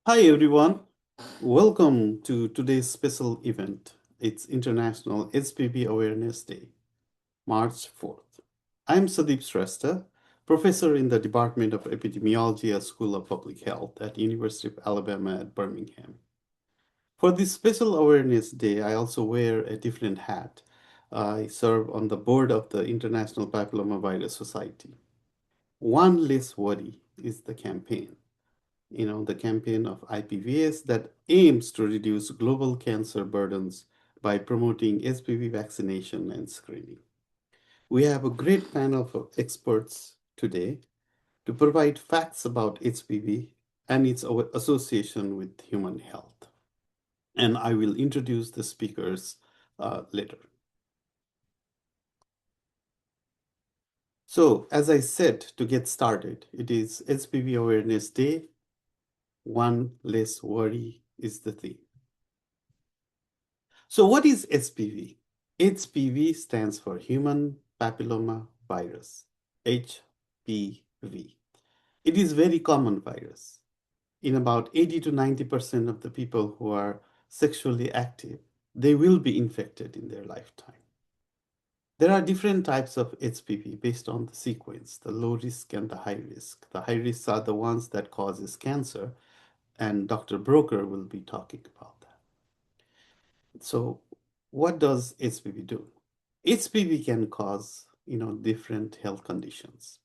Hi everyone, welcome to today's special event. It's International HPV Awareness Day, March 4th. I'm Sadeep Shrestha, professor in the Department of Epidemiology at School of Public Health at University of Alabama at Birmingham. For this special awareness day, I also wear a different hat. I serve on the board of the International Papillomavirus Society. One less worry is the campaign, the campaign of IPVS that aims to reduce global cancer burdens by promoting HPV vaccination and screening. We have a great panel of experts today to provide facts about HPV and its association with human health. And I will introduce the speakers later. So, as I said, to get started, it is HPV Awareness Day. One less worry is the theme. So what is HPV? HPV stands for Human Papilloma Virus, HPV. It is very common virus. In about 80 to 90% of the people who are sexually active, they will be infected in their lifetime. There are different types of HPV based on the sequence, the low risk and the high risk. The high risks are the ones that causes cancer, and Dr. Broker will be talking about that. So what does HPV do? HPV can cause, different health conditions,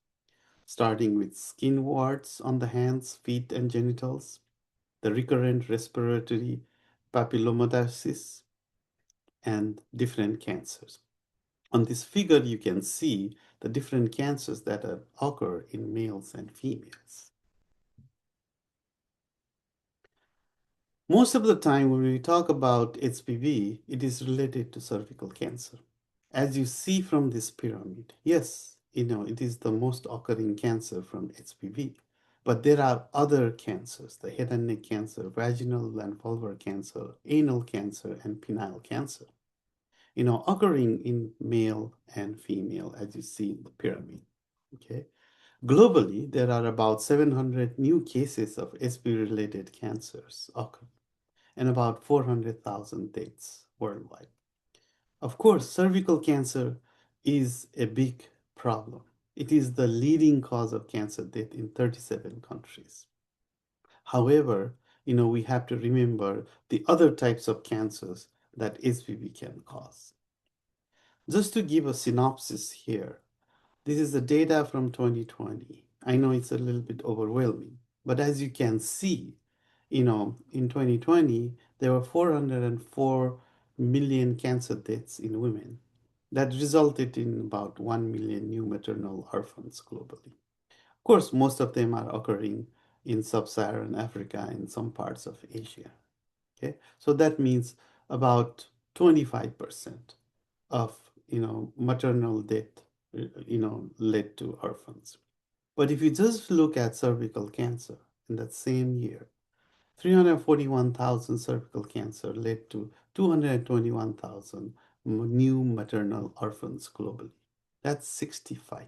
starting with skin warts on the hands, feet, and genitals, the recurrent respiratory papillomatosis, and different cancers. On this figure, you can see the different cancers that occur in males and females. Most of the time, when we talk about HPV, it is related to cervical cancer. As you see from this pyramid, yes, it is the most occurring cancer from HPV. But there are other cancers, the head and neck cancer, vaginal and vulvar cancer, anal cancer, and penile cancer, occurring in male and female, as you see in the pyramid. Okay. Globally, there are about 700 new cases of HPV-related cancers occurring and about 400,000 deaths worldwide. Of course, cervical cancer is a big problem. It is the leading cause of cancer death in 37 countries. However, we have to remember the other types of cancers that HPV can cause. Just to give a synopsis here, this is the data from 2020. I know it's a little bit overwhelming, but as you can see, in 2020, there were 404 million cancer deaths in women. That resulted in about 1 million new maternal orphans globally. Of course, most of them are occurring in sub-Saharan Africa and some parts of Asia. Okay, so that means about 25% of maternal death led to orphans. But if you just look at cervical cancer in that same year, 341,000 cervical cancer led to 221,000 new maternal orphans globally. That's 65%.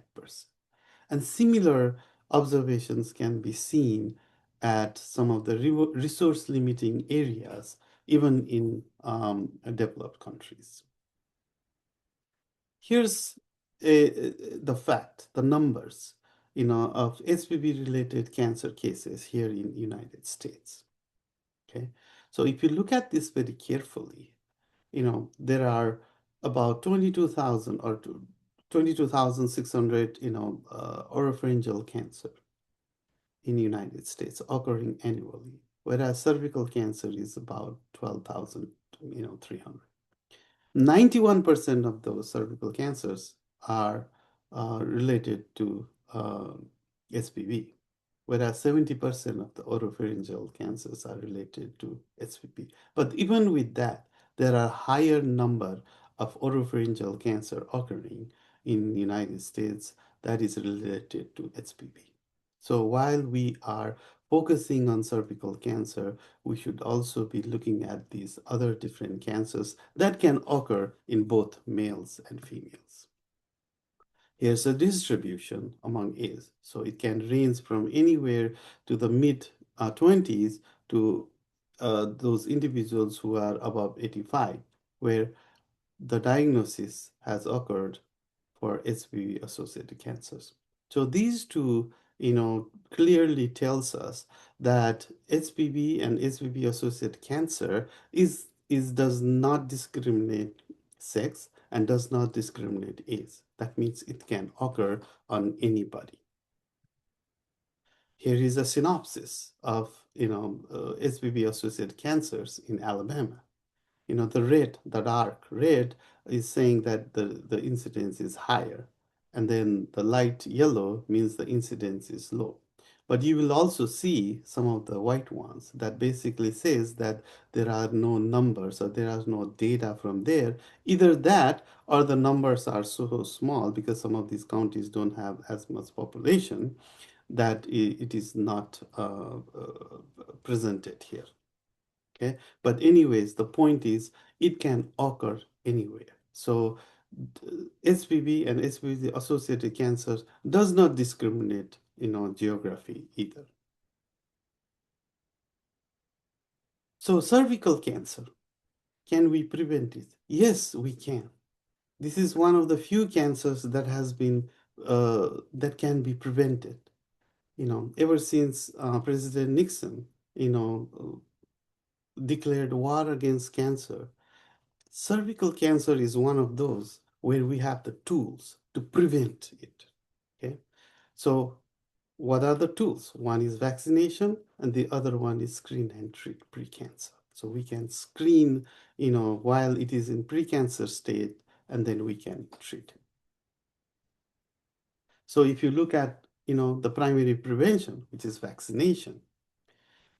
And similar observations can be seen at some of the resource limiting areas, even in developed countries. Here's the fact, the numbers, of HPV-related cancer cases here in United States. Okay, so if you look at this very carefully, there are about 22,000 or 22,600, oropharyngeal cancer in the United States occurring annually, whereas cervical cancer is about 12,000, 300. 91% of those cervical cancers are related to HPV, whereas 70% of the oropharyngeal cancers are related to HPV. But even with that, there are higher number of oropharyngeal cancer occurring in the United States that is related to HPV. So while we are focusing on cervical cancer, we should also be looking at these other different cancers that can occur in both males and females. Here's a distribution among age. So it can range from anywhere to the mid 20s to to those individuals who are above 85, where the diagnosis has occurred for HPV associated cancers. So these two, clearly tells us that HPV and HPV associated cancer is does not discriminate sex and does not discriminate age. That means it can occur on anybody. Here is a synopsis of HPV associated cancers in Alabama. The dark red is saying that the incidence is higher, and then the light yellow means the incidence is low. But you will also see some of the white ones that basically says that there are no numbers or there are no data from there. Either that or the numbers are so small because some of these counties don't have as much population that it is not presented here. Okay, but anyways, the point is it can occur anywhere. So HPV and HPV associated cancers does not discriminate, geography either. So cervical cancer, can we prevent it? Yes, we can. This is one of the few cancers that has been that can be prevented. Ever since President Nixon, declared war against cancer, cervical cancer is one of those where we have the tools to prevent it. Okay, so what are the tools? One is vaccination, and the other one is screen and treat precancer. So we can screen, while it is in precancer state, and then we can treat it. So if you look at, the primary prevention, which is vaccination,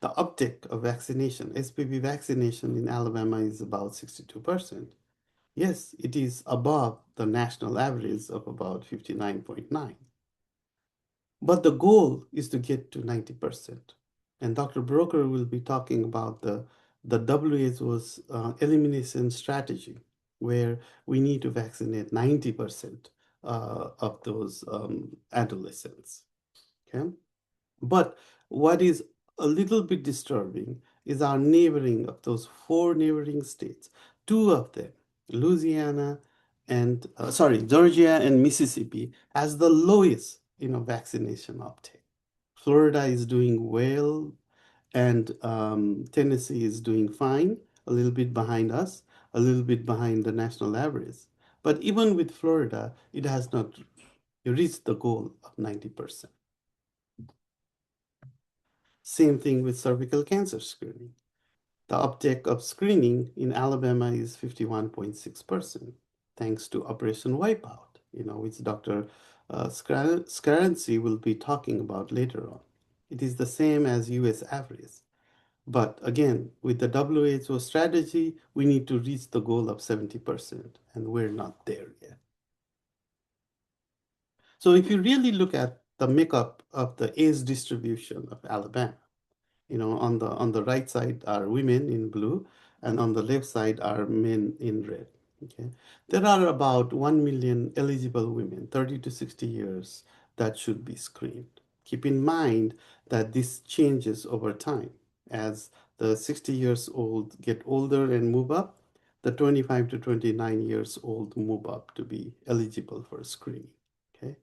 the uptake of vaccination, HPV vaccination in Alabama is about 62%. Yes, it is above the national average of about 59.9. But the goal is to get to 90%. And Dr. Broker will be talking about the WHO's elimination strategy, where we need to vaccinate 90% of those adolescents. Okay? But what is a little bit disturbing is our neighboring of those four neighboring states. Two of them, Louisiana and Georgia and Mississippi, has the lowest, vaccination uptake. Florida is doing well, and Tennessee is doing fine, a little bit behind us, a little bit behind the national average. But even with Florida, it has not reached the goal of 90%. Same thing with cervical cancer screening. The uptake of screening in Alabama is 51.6%, thanks to Operation Wipeout, which Dr. Scarency will be talking about later on. It is the same as US average. But again, with the WHO strategy, we need to reach the goal of 70%, and we're not there yet. So if you really look at the makeup of the age distribution of Alabama, on the right side are women in blue, and on the left side are men in red. Okay, there are about 1 million eligible women 30 to 60 years that should be screened. Keep in mind that this changes over time as the 60 years old get older and move up. The 25 to 29 years old move up to be eligible for screening. Okay,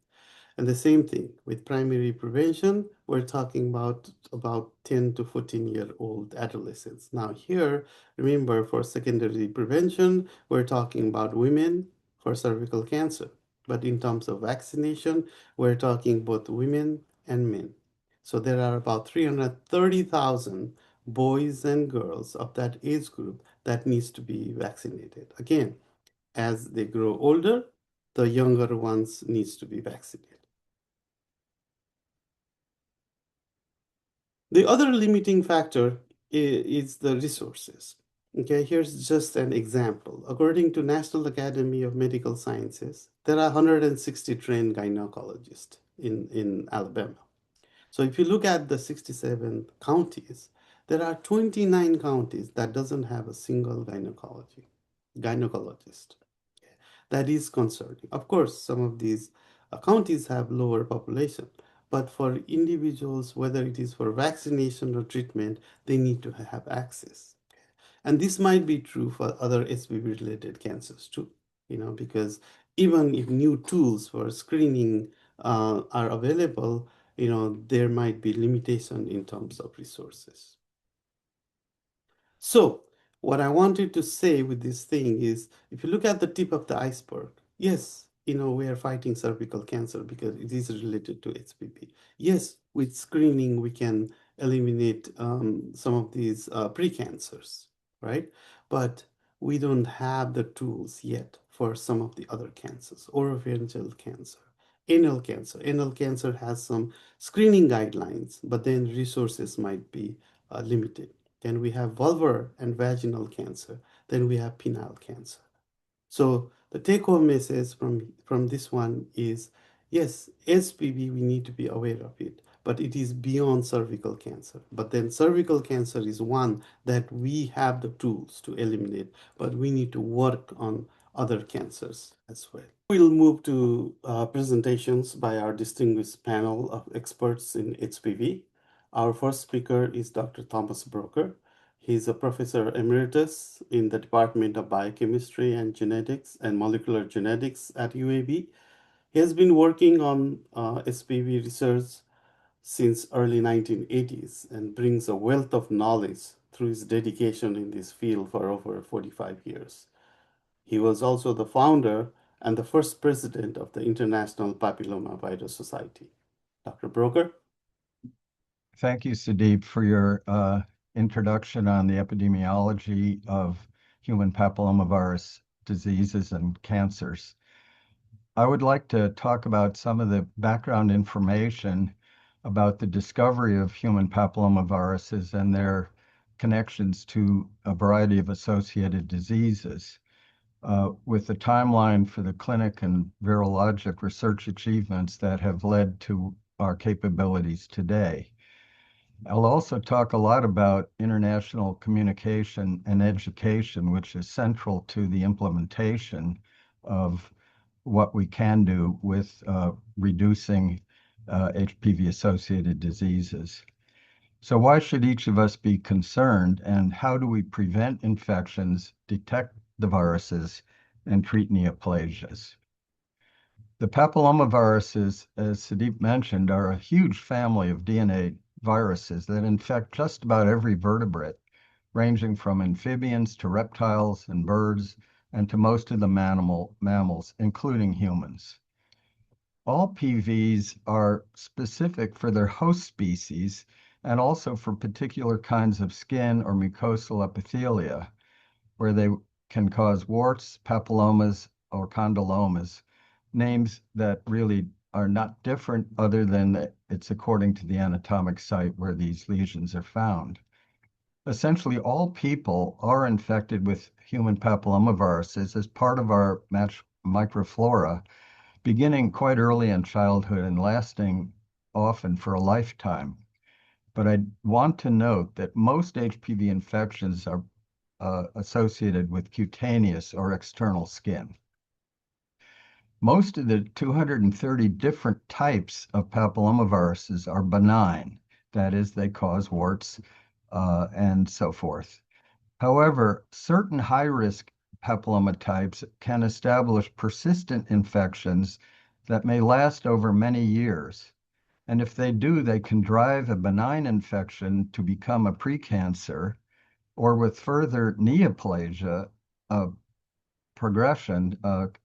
and the same thing with primary prevention, we're talking about 10 to 14-year-old adolescents. Now here, remember for secondary prevention, we're talking about women for cervical cancer. But in terms of vaccination, we're talking both women and men. So there are about 330,000 boys and girls of that age group that needs to be vaccinated. Again, as they grow older, the younger ones needs to be vaccinated. The other limiting factor is the resources. Okay, here's just an example. According to National Academy of Medical Sciences, there are 160 trained gynecologists in Alabama. So if you look at the 67 counties, there are 29 counties that doesn't have a single gynecologist. That is concerning. Of course, some of these counties have lower population, But for individuals, whether it is for vaccination or treatment, they need to have access. And this might be true for other HPV related cancers too, because even if new tools for screening are available, there might be limitation in terms of resources. So, what I wanted to say with this thing is if you look at the tip of the iceberg, yes, we are fighting cervical cancer because it is related to HPV. Yes, with screening, we can eliminate some of these precancers, right? But we don't have the tools yet for some of the other cancers, oropharyngeal cancer, anal cancer. Anal cancer has some screening guidelines, but then resources might be limited. Then we have vulvar and vaginal cancer. Then we have penile cancer. So the take-home message from this one is, yes, HPV, we need to be aware of it, but it is beyond cervical cancer. But then cervical cancer is one that we have the tools to eliminate, but we need to work on other cancers as well. We'll move to presentations by our distinguished panel of experts in HPV. Our first speaker is Dr. Thomas Broker. He's a professor emeritus in the Department of Biochemistry and Genetics and Molecular Genetics at UAB. He has been working on HPV research since early 1980s and brings a wealth of knowledge through his dedication in this field for over 45 years. He was also the founder and the first president of the International Papillomavirus Society. Dr. Broker? Thank you, Sudeep, for your introduction on the epidemiology of human papillomavirus diseases and cancers. I would like to talk about some of the background information about the discovery of human papillomaviruses and their connections to a variety of associated diseases, with the timeline for the clinic and virologic research achievements that have led to our capabilities today. I'll also talk a lot about international communication and education, which is central to the implementation of what we can do with reducing HPV-associated diseases. So why should each of us be concerned, and how do we prevent infections, detect the viruses, and treat neoplasias? The papillomaviruses, as Sudeep mentioned, are a huge family of DNA viruses that infect just about every vertebrate, ranging from amphibians to reptiles and birds, and to most of the mammals, including humans. All PVs are specific for their host species and also for particular kinds of skin or mucosal epithelia, where they can cause warts, papillomas, or condylomas, names that really are not different other than that it's according to the anatomic site where these lesions are found. Essentially, all people are infected with human papillomaviruses as part of our microflora, beginning quite early in childhood and lasting often for a lifetime. But I want to note that most HPV infections are associated with cutaneous or external skin. Most of the 230 different types of papillomaviruses are benign. That is, they cause warts and so forth. However, certain high-risk papilloma types can establish persistent infections that may last over many years. And if they do, they can drive a benign infection to become a precancer, or with further neoplasia, progression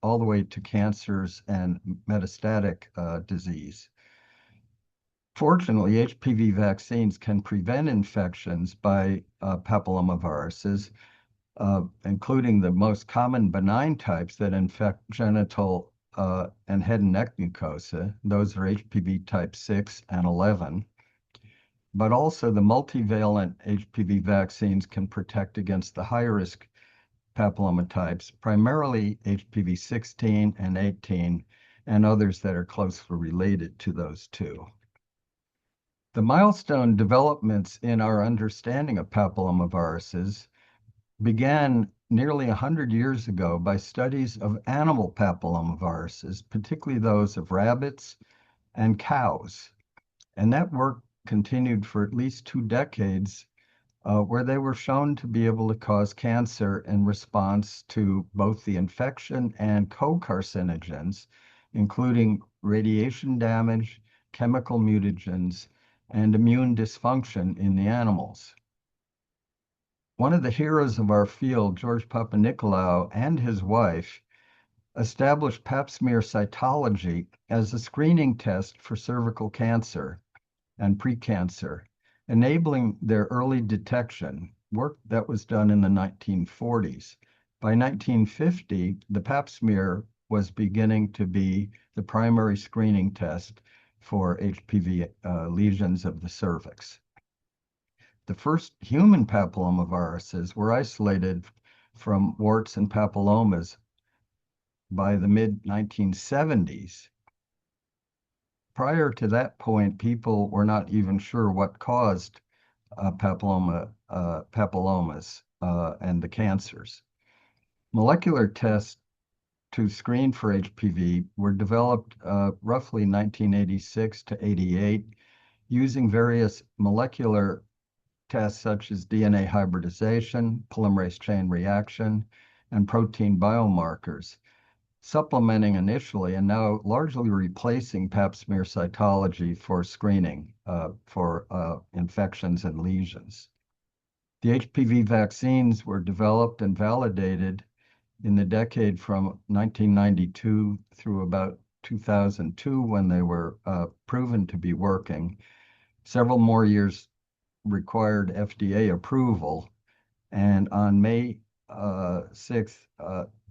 all the way to cancers and metastatic disease. Fortunately, HPV vaccines can prevent infections by papillomaviruses, including the most common benign types that infect genital and head and neck mucosa. Those are HPV type 6 and 11. But also the multivalent HPV vaccines can protect against the high-risk papilloma types, primarily HPV 16 and 18, and others that are closely related to those two. The milestone developments in our understanding of papillomaviruses began nearly 100 years ago by studies of animal papillomaviruses, particularly those of rabbits and cows. And that work continued for at least 2 decades, where they were shown to be able to cause cancer in response to both the infection and co-carcinogens, including radiation damage, chemical mutagens, and immune dysfunction in the animals. One of the heroes of our field, George Papanikolaou, and his wife established pap smear cytology as a screening test for cervical cancer and precancer, enabling their early detection, work that was done in the 1940s. By 1950, the pap smear was beginning to be the primary screening test for HPV lesions of the cervix. The first human papillomaviruses were isolated from warts and papillomas by the mid 1970s. Prior to that point, people were not even sure what caused papillomas and the cancers. Molecular tests to screen for HPV were developed roughly 1986 to 88 using various molecular tests such as DNA hybridization, polymerase chain reaction, and protein biomarkers, supplementing initially and now largely replacing pap smear cytology for screening for infections and lesions. The HPV vaccines were developed and validated in the decade from 1992 through about 2002 when they were proven to be working. Several more years required FDA approval, and on May 6th,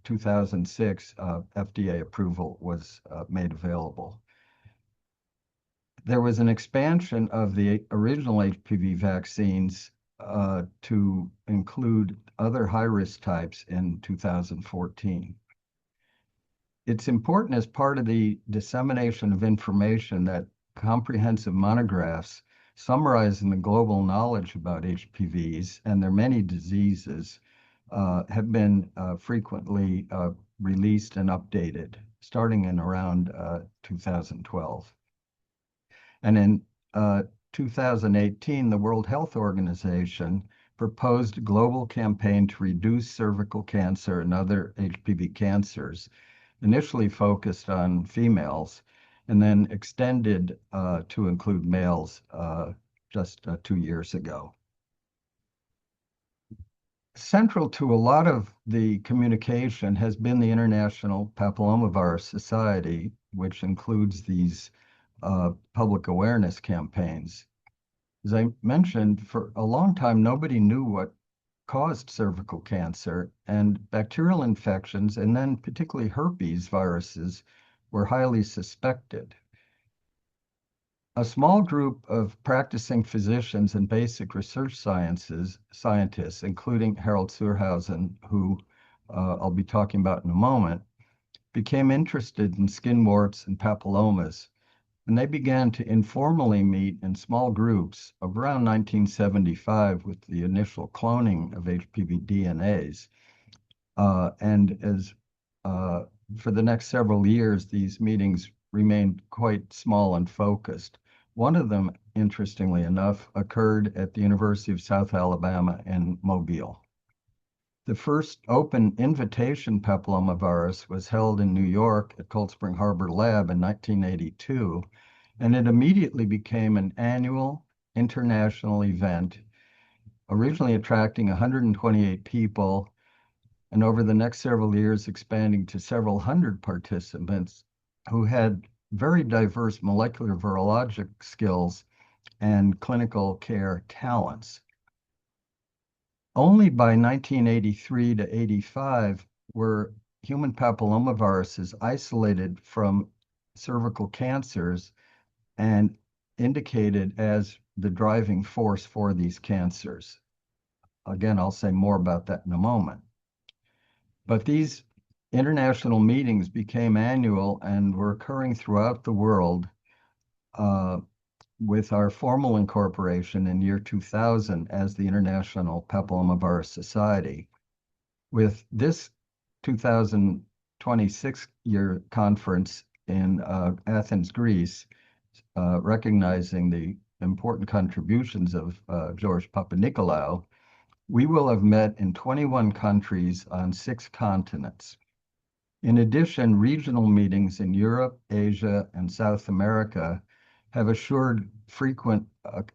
2006, FDA approval was made available. There was an expansion of the original HPV vaccines to include other high-risk types in 2014. It's important as part of the dissemination of information that comprehensive monographs summarizing the global knowledge about HPVs and their many diseases have been frequently released and updated, starting in around 2012. And in 2018, the World Health Organization proposed a global campaign to reduce cervical cancer and other HPV cancers, initially focused on females, and then extended to include males just 2 years ago. Central to a lot of the communication has been the International Papillomavirus Society, which includes these public awareness campaigns. As I mentioned, for a long time, nobody knew what caused cervical cancer, and bacterial infections, and then particularly herpes viruses, were highly suspected. A small group of practicing physicians and basic research scientists, including Harold Surhausen, who I'll be talking about in a moment, became interested in skin warts and papillomas, and they began to informally meet in small groups of around 1975 with the initial cloning of HPV DNAs. And as for the next several years, these meetings remained quite small and focused. One of them, interestingly enough, occurred at the University of South Alabama in Mobile. The first open invitation papillomavirus was held in New York at Cold Spring Harbor Lab in 1982, and it immediately became an annual international event, originally attracting 128 people, and over the next several years expanding to several hundred participants who had very diverse molecular virologic skills and clinical care talents. Only by 1983 to 85 were human papillomaviruses isolated from cervical cancers and indicated as the driving force for these cancers. Again, I'll say more about that in a moment. But these international meetings became annual and were occurring throughout the world with our formal incorporation in year 2000 as the International Papillomavirus Society. With this 2026 year conference in Athens, Greece, recognizing the important contributions of George Papanikolaou, we will have met in 21 countries on 6 continents. In addition, regional meetings in Europe, Asia, and South America have assured frequent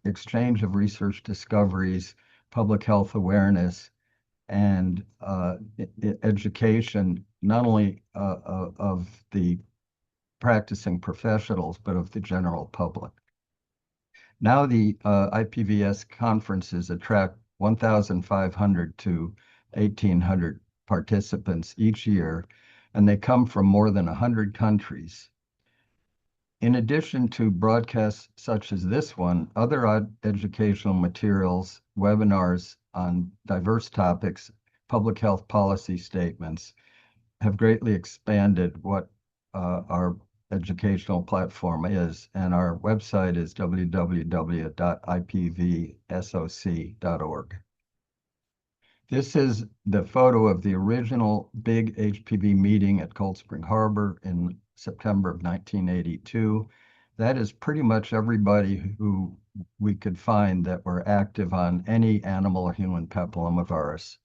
exchange of research discoveries, public health awareness, and education, not only of the practicing professionals, but of the general public. Now the IPVS conferences attract 1,500 to 1,800 participants each year, and they come from more than 100 countries. In addition to broadcasts such as this one, other educational materials, webinars on diverse topics, public health policy statements have greatly expanded what our educational platform is, and our website is www.ipvsoc.org. This is the photo of the original big HPV meeting at Cold Spring Harbor in September of 1982. That is pretty much everybody who we could find that were active on any animal or human papillomavirus.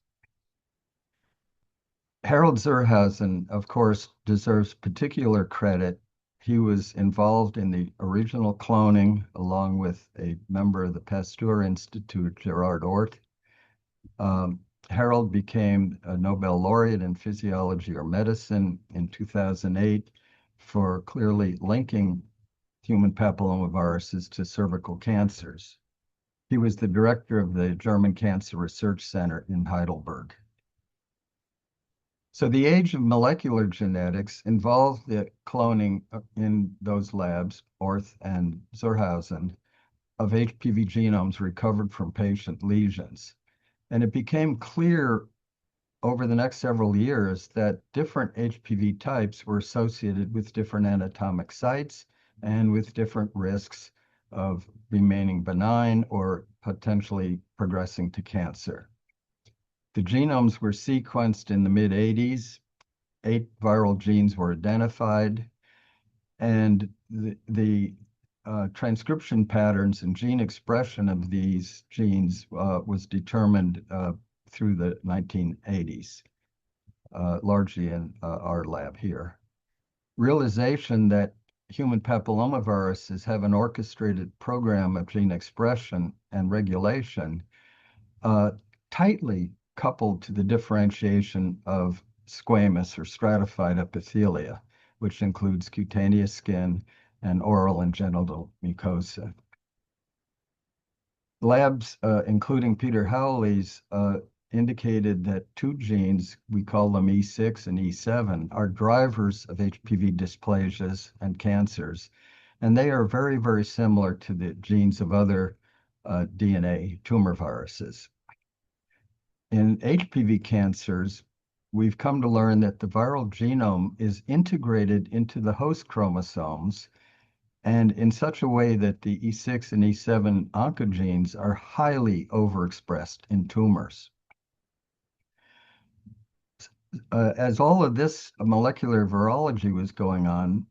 Harold Zurhausen, of course, deserves particular credit. He was involved in the original cloning along with a member of the Pasteur Institute, Gerard Oort. Harold became a Nobel laureate in physiology or medicine in 2008 for clearly linking human papillomaviruses to cervical cancers. He was the director of the German Cancer Research Center in Heidelberg. So the age of molecular genetics involved the cloning in those labs, Orth and Zurhausen, of HPV genomes recovered from patient lesions. And it became clear over the next several years that different HPV types were associated with different anatomic sites and with different risks of remaining benign or potentially progressing to cancer. The genomes were sequenced in the mid-80s. 8 viral genes were identified, and the transcription patterns and gene expression of these genes was determined through the 1980s, largely in our lab here. Realization that human papillomaviruses have an orchestrated program of gene expression and regulation tightly coupled to the differentiation of squamous or stratified epithelia, which includes cutaneous skin and oral and genital mucosa. Labs, including Peter Howley's, indicated that 2 genes, we call them E6 and E7, are drivers of HPV dysplasias and cancers, and they are very, very similar to the genes of other DNA tumor viruses. In HPV cancers, we've come to learn that the viral genome is integrated into the host chromosomes and in such a way that the E6 and E7 oncogenes are highly overexpressed in tumors. As all of this molecular virology was going on,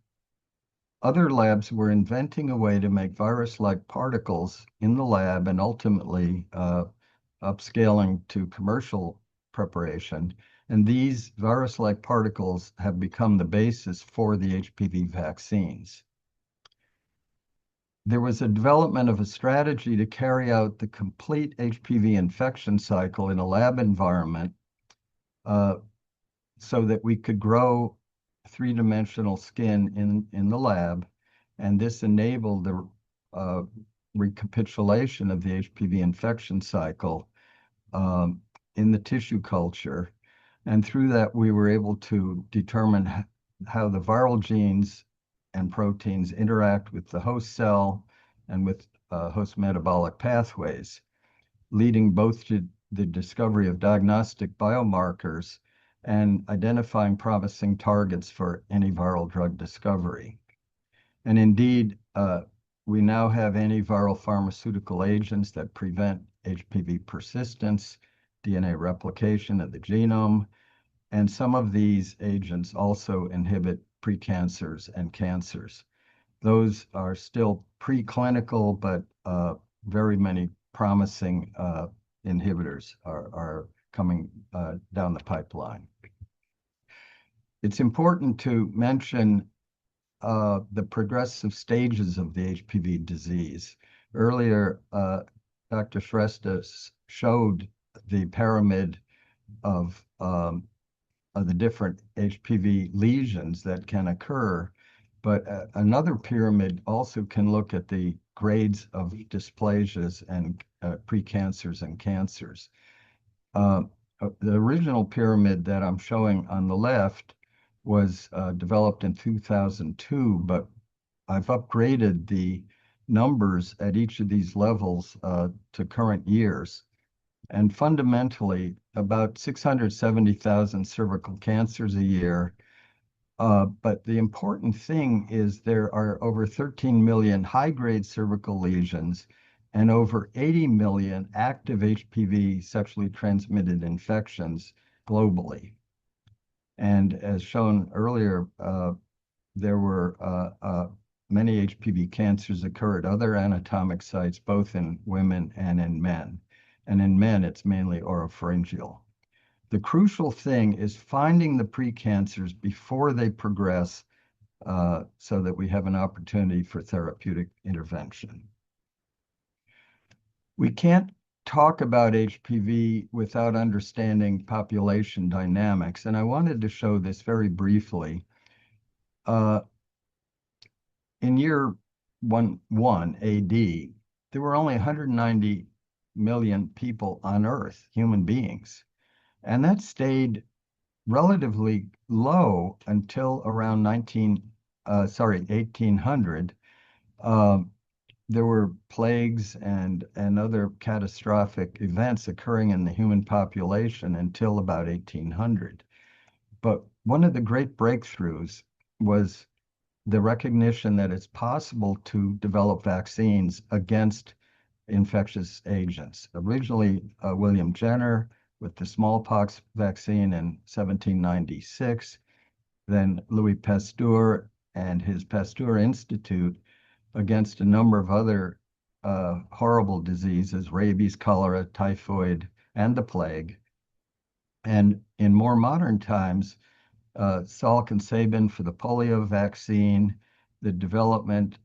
other labs were inventing a way to make virus-like particles in the lab and ultimately upscaling to commercial preparation. And these virus-like particles have become the basis for the HPV vaccines. There was a development of a strategy to carry out the complete HPV infection cycle in a lab environment so that we could grow 3-dimensional skin in the lab. And this enabled the recapitulation of the HPV infection cycle in the tissue culture. And through that, we were able to determine how the viral genes and proteins interact with the host cell and with host metabolic pathways, leading both to the discovery of diagnostic biomarkers and identifying promising targets for any viral drug discovery. And indeed, we now have antiviral pharmaceutical agents that prevent HPV persistence, DNA replication of the genome, and some of these agents also inhibit precancers and cancers. Those are still preclinical, but very many promising inhibitors are coming down the pipeline. It's important to mention the progressive stages of the HPV disease. Earlier, Dr. Shrestha showed the pyramid of the different HPV lesions that can occur, but another pyramid also can look at the grades of dysplasias and precancers and cancers. The original pyramid that I'm showing on the left was developed in 2002, but I've upgraded the numbers at each of these levels to current years. And fundamentally, about 670,000 cervical cancers a year. But the important thing is there are over 13 million high-grade cervical lesions and over 80 million active HPV sexually transmitted infections globally. And as shown earlier, there were many HPV cancers occur at other anatomic sites, both in women and in men. And in men, it's mainly oropharyngeal. The crucial thing is finding the precancers before they progress so that we have an opportunity for therapeutic intervention. We can't talk about HPV without understanding population dynamics, and I wanted to show this very briefly. In year 1 AD, there were only 190 million people on Earth, human beings. And that stayed relatively low until around 1800. There were plagues and other catastrophic events occurring in the human population until about 1800. But one of the great breakthroughs was the recognition that it's possible to develop vaccines against infectious agents. Originally, William Jenner with the smallpox vaccine in 1796, then Louis Pasteur and his Pasteur Institute against a number of other horrible diseases, rabies, cholera, typhoid, and the plague. And in more modern times, Salk and Sabin for the polio vaccine, the development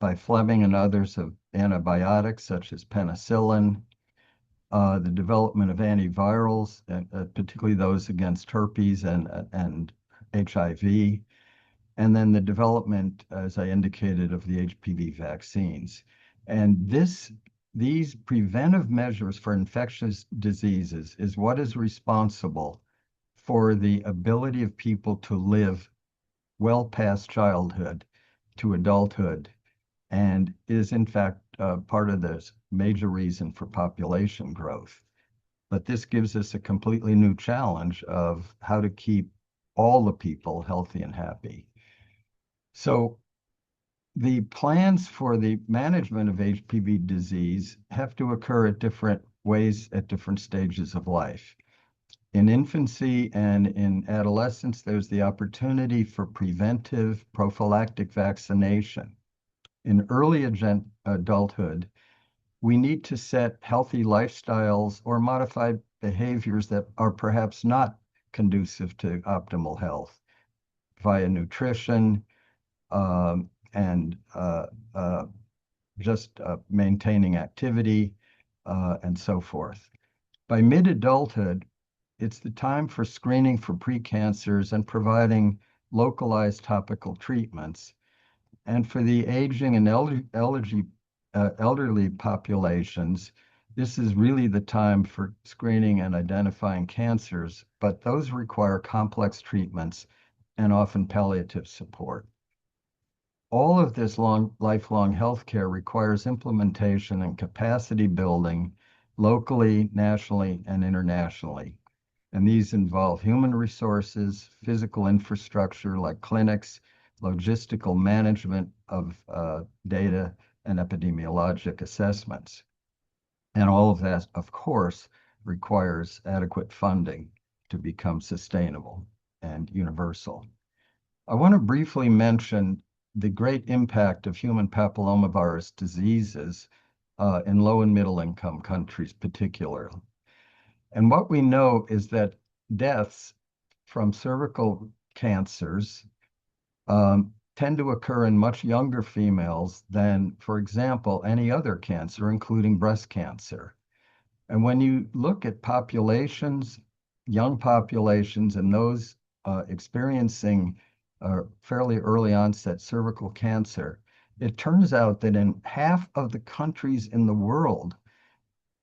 by Fleming and others of antibiotics such as penicillin, the development of antivirals, particularly those against herpes and HIV, and then the development, as I indicated, of the HPV vaccines. And these preventive measures for infectious diseases is what is responsible for the ability of people to live well past childhood to adulthood, and is in fact part of this major reason for population growth. But this gives us a completely new challenge of how to keep all the people healthy and happy. So the plans for the management of HPV disease have to occur at different ways at different stages of life. In infancy and in adolescence, there's the opportunity for preventive prophylactic vaccination. In early adulthood, we need to set healthy lifestyles or modify behaviors that are perhaps not conducive to optimal health via nutrition and just maintaining activity and so forth. By mid-adulthood, it's the time for screening for precancers and providing localized topical treatments. And for the aging and elderly populations, this is really the time for screening and identifying cancers, but those require complex treatments and often palliative support. All of this lifelong healthcare requires implementation and capacity building locally, nationally, and internationally. And these involve human resources, physical infrastructure like clinics, logistical management of data, and epidemiologic assessments. And all of that, of course, requires adequate funding to become sustainable and universal. I want to briefly mention the great impact of human papillomavirus diseases in low and middle income countries, particularly. And what we know is that deaths from cervical cancers tend to occur in much younger females than, for example, any other cancer, including breast cancer. And when you look at populations, young populations, and those experiencing fairly early onset cervical cancer, it turns out that in half of the countries in the world,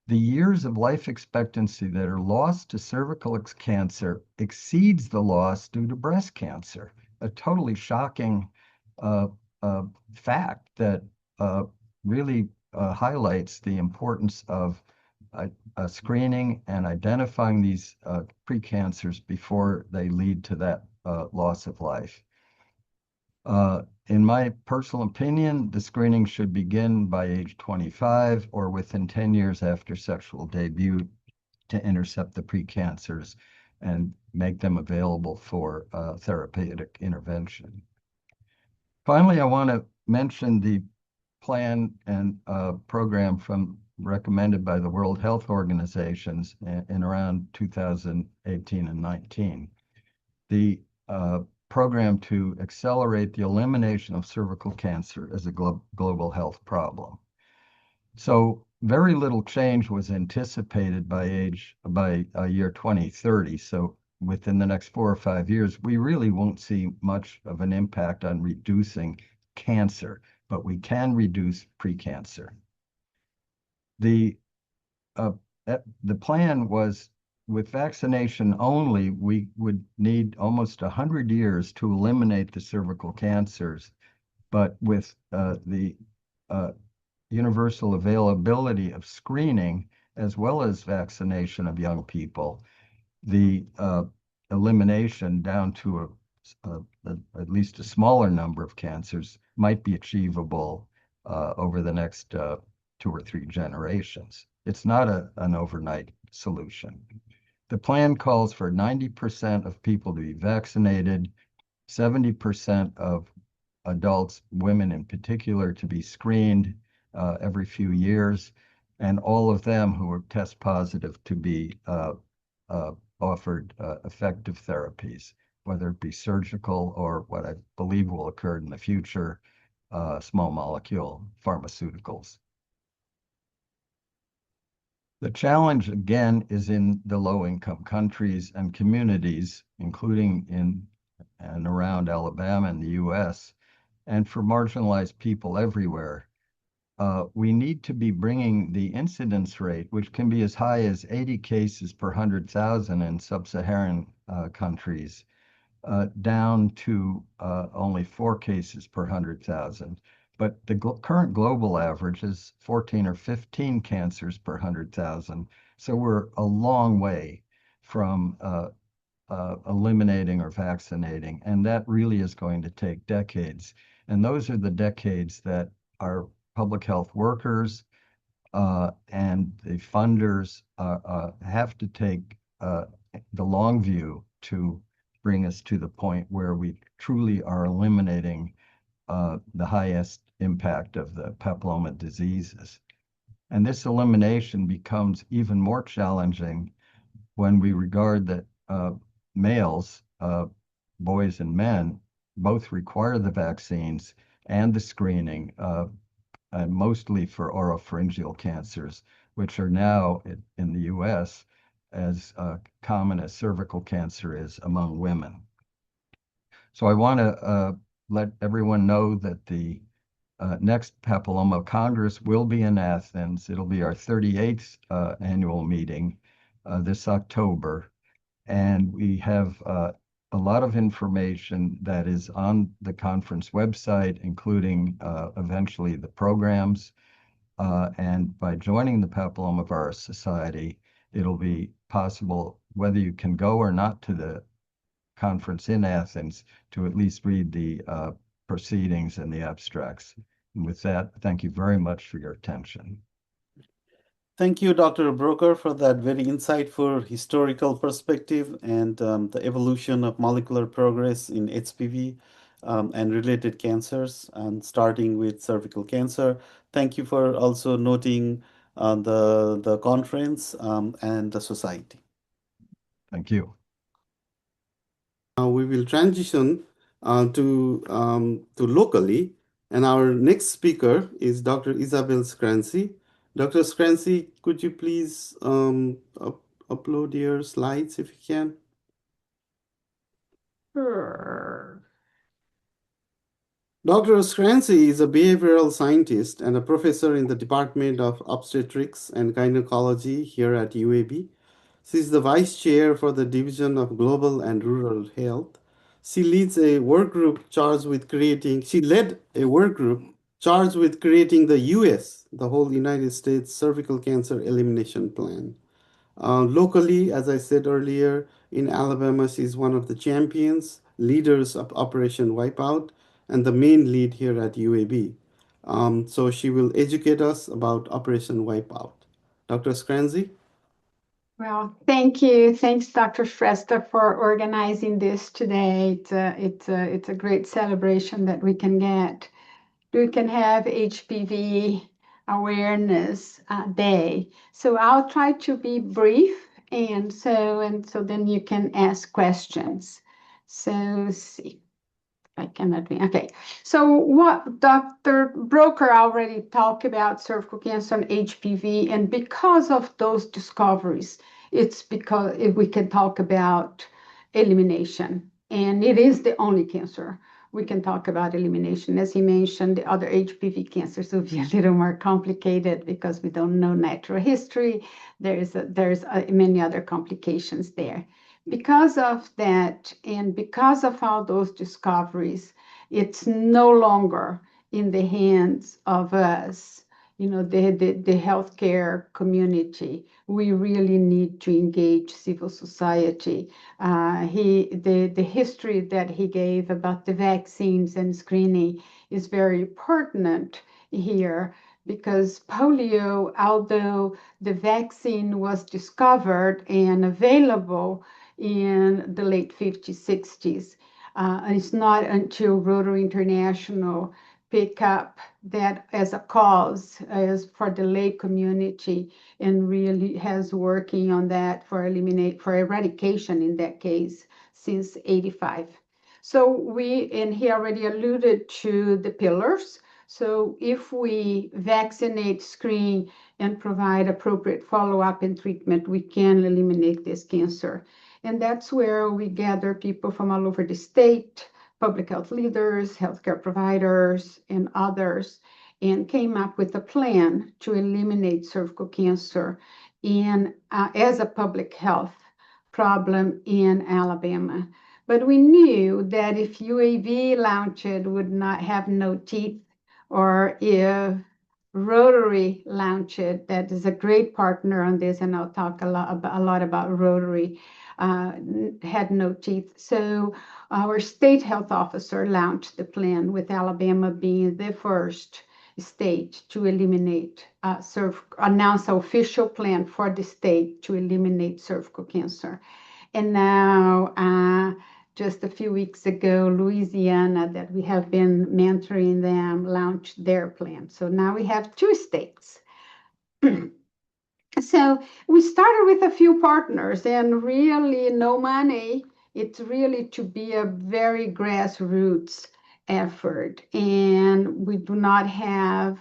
the years of life expectancy that are lost to cervical cancer exceeds the loss due to breast cancer. A totally shocking uh, uh, fact that uh, really highlights the importance of screening and identifying these precancers before they lead to that loss of life. In my personal opinion, the screening should begin by age 25 or within 10 years after sexual debut to intercept the precancers and make them available for therapeutic intervention. Finally, I want to mention the plan and program recommended by the World Health Organizations in around 2018 and 19. The program to accelerate the elimination of cervical cancer as a global health problem. So very little change was anticipated by year 2030. So within the next 4 or 5 years, we really won't see much of an impact on reducing cancer, but we can reduce precancer. The uh, the plan was with vaccination only, we would need almost 100 years to eliminate the cervical cancers. But with the uh, universal availability of screening as well as vaccination of young people, the elimination down to at least a smaller number of cancers might be achievable over the next 2 or 3 generations. It's not an overnight solution. The plan calls for 90% of people to be vaccinated, 70% of adults, women in particular, to be screened every few years, and all of them who are test positive to be uh, offered effective therapies, whether it be surgical or what I believe will occur in the future, small molecule pharmaceuticals. The challenge, again, is in the low-income countries and communities, including in and around Alabama in the U.S., and for marginalized people everywhere. We need to be bringing the incidence rate, which can be as high as 80 cases per 100,000 in sub-Saharan countries, down to only 4 cases per 100,000. But the current global average is 14 or 15 cancers per 100,000. So we're a long way from eliminating or vaccinating. And that really is going to take decades. And those are the decades that our public health workers and the funders have to take the long view to bring us to the point where we truly are eliminating the highest impact of the papilloma diseases. And this elimination becomes even more challenging when we regard that males, boys and men, both require the vaccines and the screening, mostly for oropharyngeal cancers, which are now in the US as common as cervical cancer is among women. So I want to let everyone know that the next Papilloma Congress will be in Athens. It'll be our 38th annual meeting this October. And we have a lot of information that is on the conference website, including eventually the programs. And by joining the Papillomavirus Society, it'll be possible, whether you can go or not to the conference in Athens, to at least read the proceedings and the abstracts. And with that, thank you very much for your attention. Thank you, Dr. Broker, for that very insightful historical perspective and the evolution of molecular progress in HPV. and related cancers, and starting with cervical cancer. Thank you for also noting the conference and the society. Thank you. Now we will transition to locally, and our next speaker is Dr. Isabel Scrancy. Dr. Scrancy, could you please upload your slides if you can? Sure. Dr. Scrancy is a behavioral scientist and a professor in the Department of Obstetrics and Gynecology here at UAB. She is the vice chair for the Division of Global and Rural Health. She leads a work group charged with creating, she led a work group charged with creating the US, the whole United States cervical cancer elimination plan. Locally, as I said earlier, in Alabama, she's one of the champions, leaders of Operation Wipeout, and the main lead here at UAB. So she will educate us about Operation Wipeout. Dr. Scranzy? Well, thank you. Thanks, Dr. Shrestha, for organizing this today. It's a great celebration that we can get. We can have HPV Awareness Day. So I'll try to be brief, and so then you can ask questions. So see. I cannot be. Okay. So what Dr. Broker already talked about cervical cancer and HPV, and because of those discoveries, it's because if we can talk about elimination, and it is the only cancer we can talk about elimination. As he mentioned, the other HPV cancers will be a little more complicated because we don't know natural history. There's many other complications there. Because of that, and because of all those discoveries, it's no longer in the hands of us, the healthcare community. We really need to engage civil society. The history that he gave about the vaccines and screening is very pertinent here because polio, although the vaccine was discovered and available in the late 50s, 60s. It's not until Rotary International pick up that as a cause as for the lay community and really has working on that for eradication in that case since 85. So and he already alluded to the pillars. So if we vaccinate, screen, and provide appropriate follow-up and treatment, we can eliminate this cancer. And that's where we gather people from all over the state, public health leaders, healthcare providers, and others, and came up with a plan to eliminate cervical cancer as a public health problem in Alabama. But we knew that if UAB launched it would not have no teeth, or if Rotary launched, that is a great partner on this, and I'll talk a lot about Rotary, had no teeth. So our state health officer launched the plan, with Alabama being the first state to announce an official plan for the state to eliminate cervical cancer. And now, just a few weeks ago, Louisiana, that we have been mentoring them, launched their plan. So now we have two states. So we started with a few partners and really no money. It's really to be a very grassroots effort. And we do not have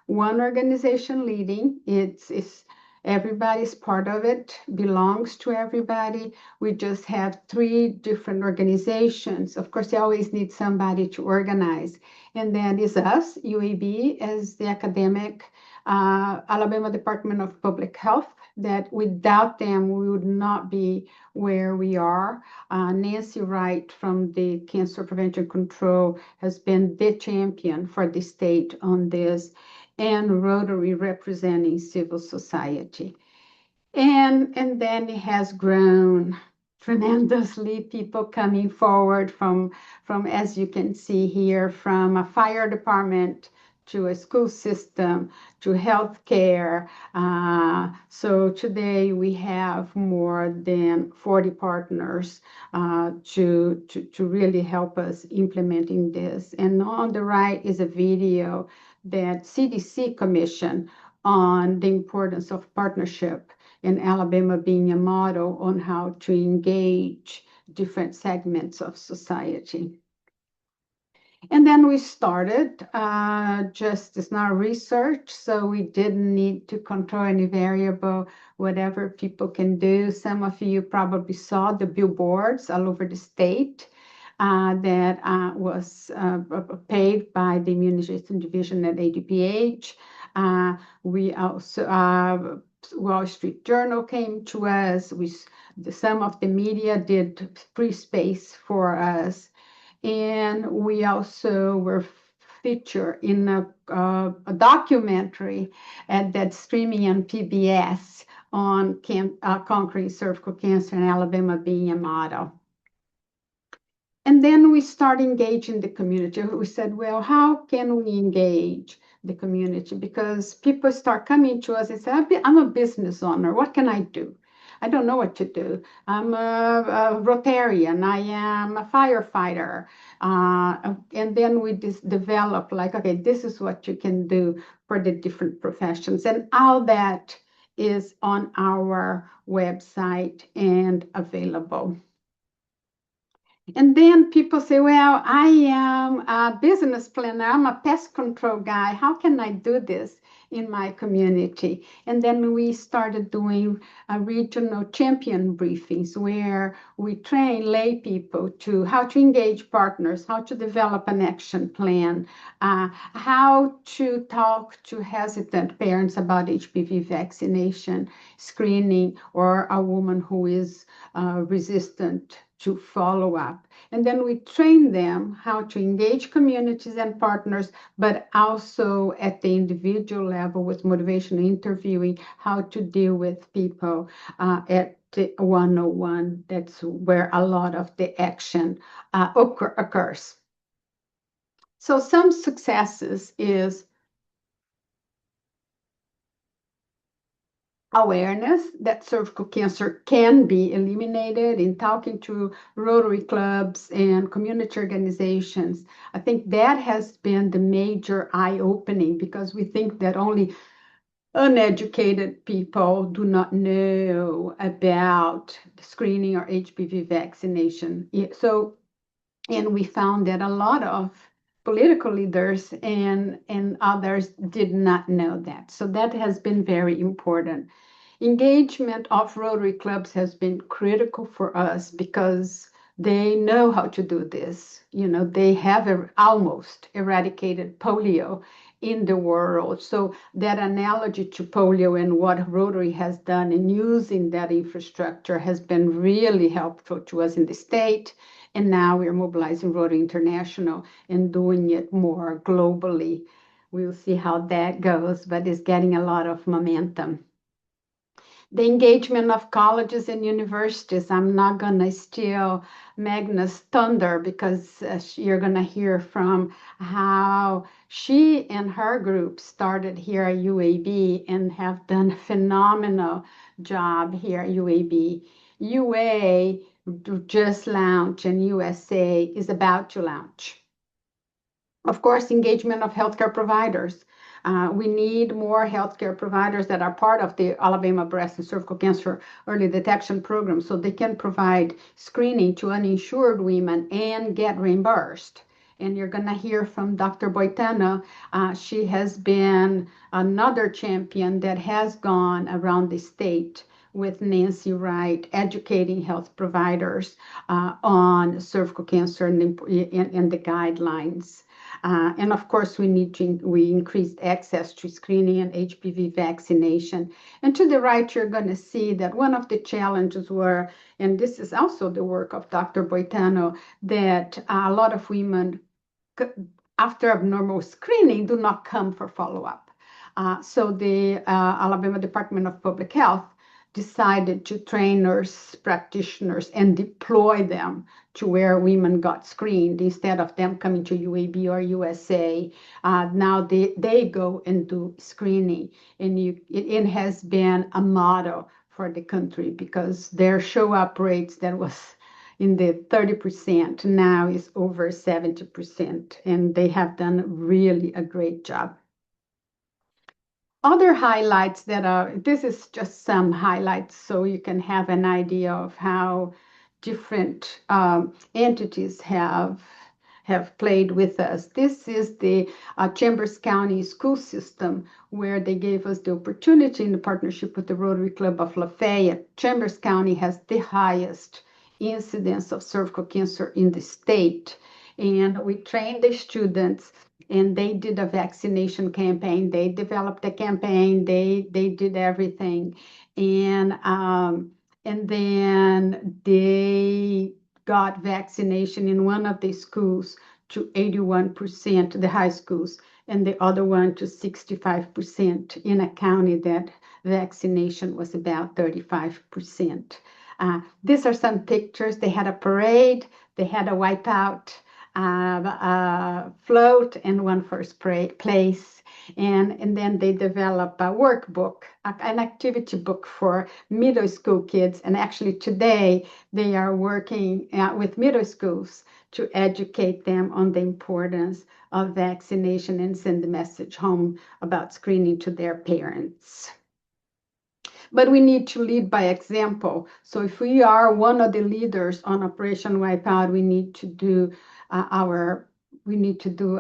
one organization leading. It's everybody's part of it, belongs to everybody. We just have three different organizations. Of course, you always need somebody to organize. And that is us, UAB, as the academic Alabama Department of Public Health, that without them, we would not be where we are. Nancy Wright from the Cancer Prevention Control has been the champion for the state on this, and Rotary representing civil society. And then it has grown tremendously, people coming forward from, as you can see here, from a fire department to a school system, to healthcare. So today we have more than 40 partners to really help us implementing this. And on the right is a video that CDC commissioned on the importance of partnership, in Alabama being a model on how to engage different segments of society. And then we started just as now research, so we didn't need to control any variable, whatever people can do. Some of you probably saw the billboards all over the state that was paid by the Immunization Division at ADPH. We also, Wall Street Journal came to us. Some of the media did free space for us. And we also were featured in a documentary that's streaming on PBS on conquering cervical cancer in Alabama being a model. And then we start engaging the community. We said, well, how can we engage the community? Because people start coming to us and say, I'm a business owner. What can I do? I don't know what to do. I'm a Rotarian. I am a firefighter. And then we develop like, okay, this is what you can do for the different professions. And all that is on our website and available. And then people say, well, I am a business planner. I'm a pest control guy. How can I do this in my community? And then we started doing regional champion briefings where we train lay people to how to engage partners, how to develop an action plan, how to talk to hesitant parents about HPV vaccination, screening, or a woman who is resistant to follow up. And then we train them how to engage communities and partners, but also at the individual level with motivational interviewing, how to deal with people at the 101. That's where a lot of the action occurs. So some successes is awareness that cervical cancer can be eliminated in talking to Rotary clubs and community organizations. I think that has been the major eye-opening because we think that only uneducated people do not know about screening or HPV vaccination. And we found that a lot of political leaders and others did not know that. So that has been very important. Engagement of Rotary clubs has been critical for us because they know how to do this. You know, they have almost eradicated polio in the world. So that analogy to polio and what Rotary has done in using that infrastructure has been really helpful to us in the state. And now we're mobilizing Rotary International and doing it more globally. We'll see how that goes, but it's getting a lot of momentum. The engagement of colleges and universities. I'm not going to steal Magna's thunder because you're going to hear from how she and her group started here at UAB and have done a phenomenal job here at UAB. UA just launched and USA is about to launch. Of course, engagement of healthcare providers. We need more healthcare providers that are part of the Alabama Breast and Cervical Cancer Early Detection Program so they can provide screening to uninsured women and get reimbursed. And you're going to hear from Dr. Boitano. She has been another champion that has gone around the state with Nancy Wright, educating health providers on cervical cancer and the guidelines. And of course, we increased access to screening and HPV vaccination. And to the right, you're going to see that one of the challenges were, and this is also the work of Dr. Boitano, that a lot of women, after abnormal screening, do not come for follow-up. So the Alabama Department of Public Health decided to train nurse practitioners and deploy them to where women got screened instead of them coming to UAB or USA. Now they go and do screening, and it has been a model for the country because their show up rates that was in the 30% now is over 70%, and they have done really a great job. Other highlights that are, this is just some highlights so you can have an idea of how different entities have played with us. This is the Chambers County school system where they gave us the opportunity in the partnership with the Rotary Club of Lafayette. Chambers County has the highest incidence of cervical cancer in the state. And we trained the students and they did a vaccination campaign. They developed a campaign. They did everything. And then they got vaccination in one of the schools to 81%, the high schools, and the other one to 65% in a county that vaccination was about 35%. These are some pictures. They had a parade, they had a wipeout float and one first place. And then they develop a workbook, an activity book for middle school kids. And actually today they are working with middle schools to educate them on the importance of vaccination and send the message home about screening to their parents. But we need to lead by example. So if we are one of the leaders on Operation Wipeout, we need to do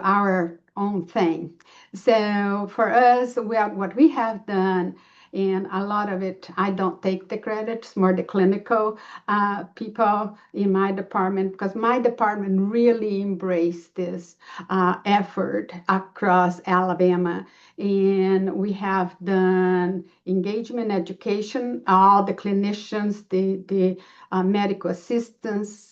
our own thing. So for us, what we have done, and a lot of it, I don't take the credit, it's more the clinical people in my department, because my department really embraced this effort across Alabama. And we have done engagement education, all the clinicians, the medical assistants.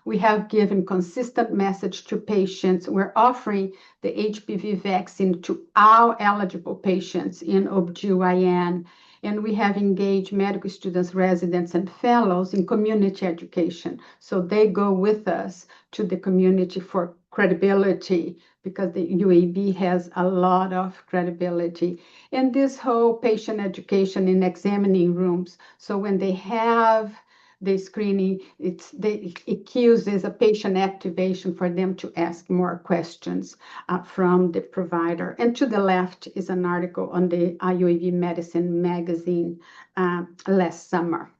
We have given consistent message to patients. We're offering the HPV vaccine to all eligible patients in OBGYN. And we have engaged medical students, residents, and fellows in community education. So they go with us to the community for credibility, because the UAB has a lot of credibility. And this whole patient education in examining rooms. So when they have the screening, it cues as a patient activation for them to ask more questions from the provider. And to the left is an article on the UAB Medicine magazine last summer.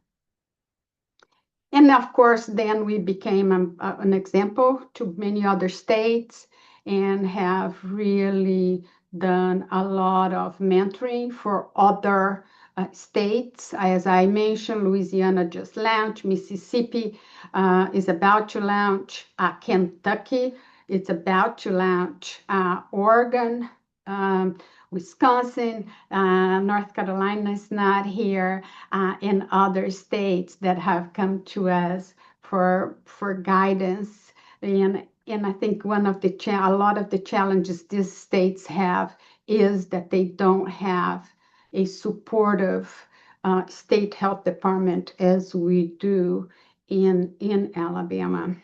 And of course, then we became an example to many other states and have really done a lot of mentoring for other states. As I mentioned, Louisiana just launched, Mississippi is about to launch, Kentucky is about to launch, Oregon, Wisconsin, North Carolina is not here, and other states that have come to us for guidance. And I think a lot of the challenges these states have is that they don't have a supportive state health department as we do in Alabama.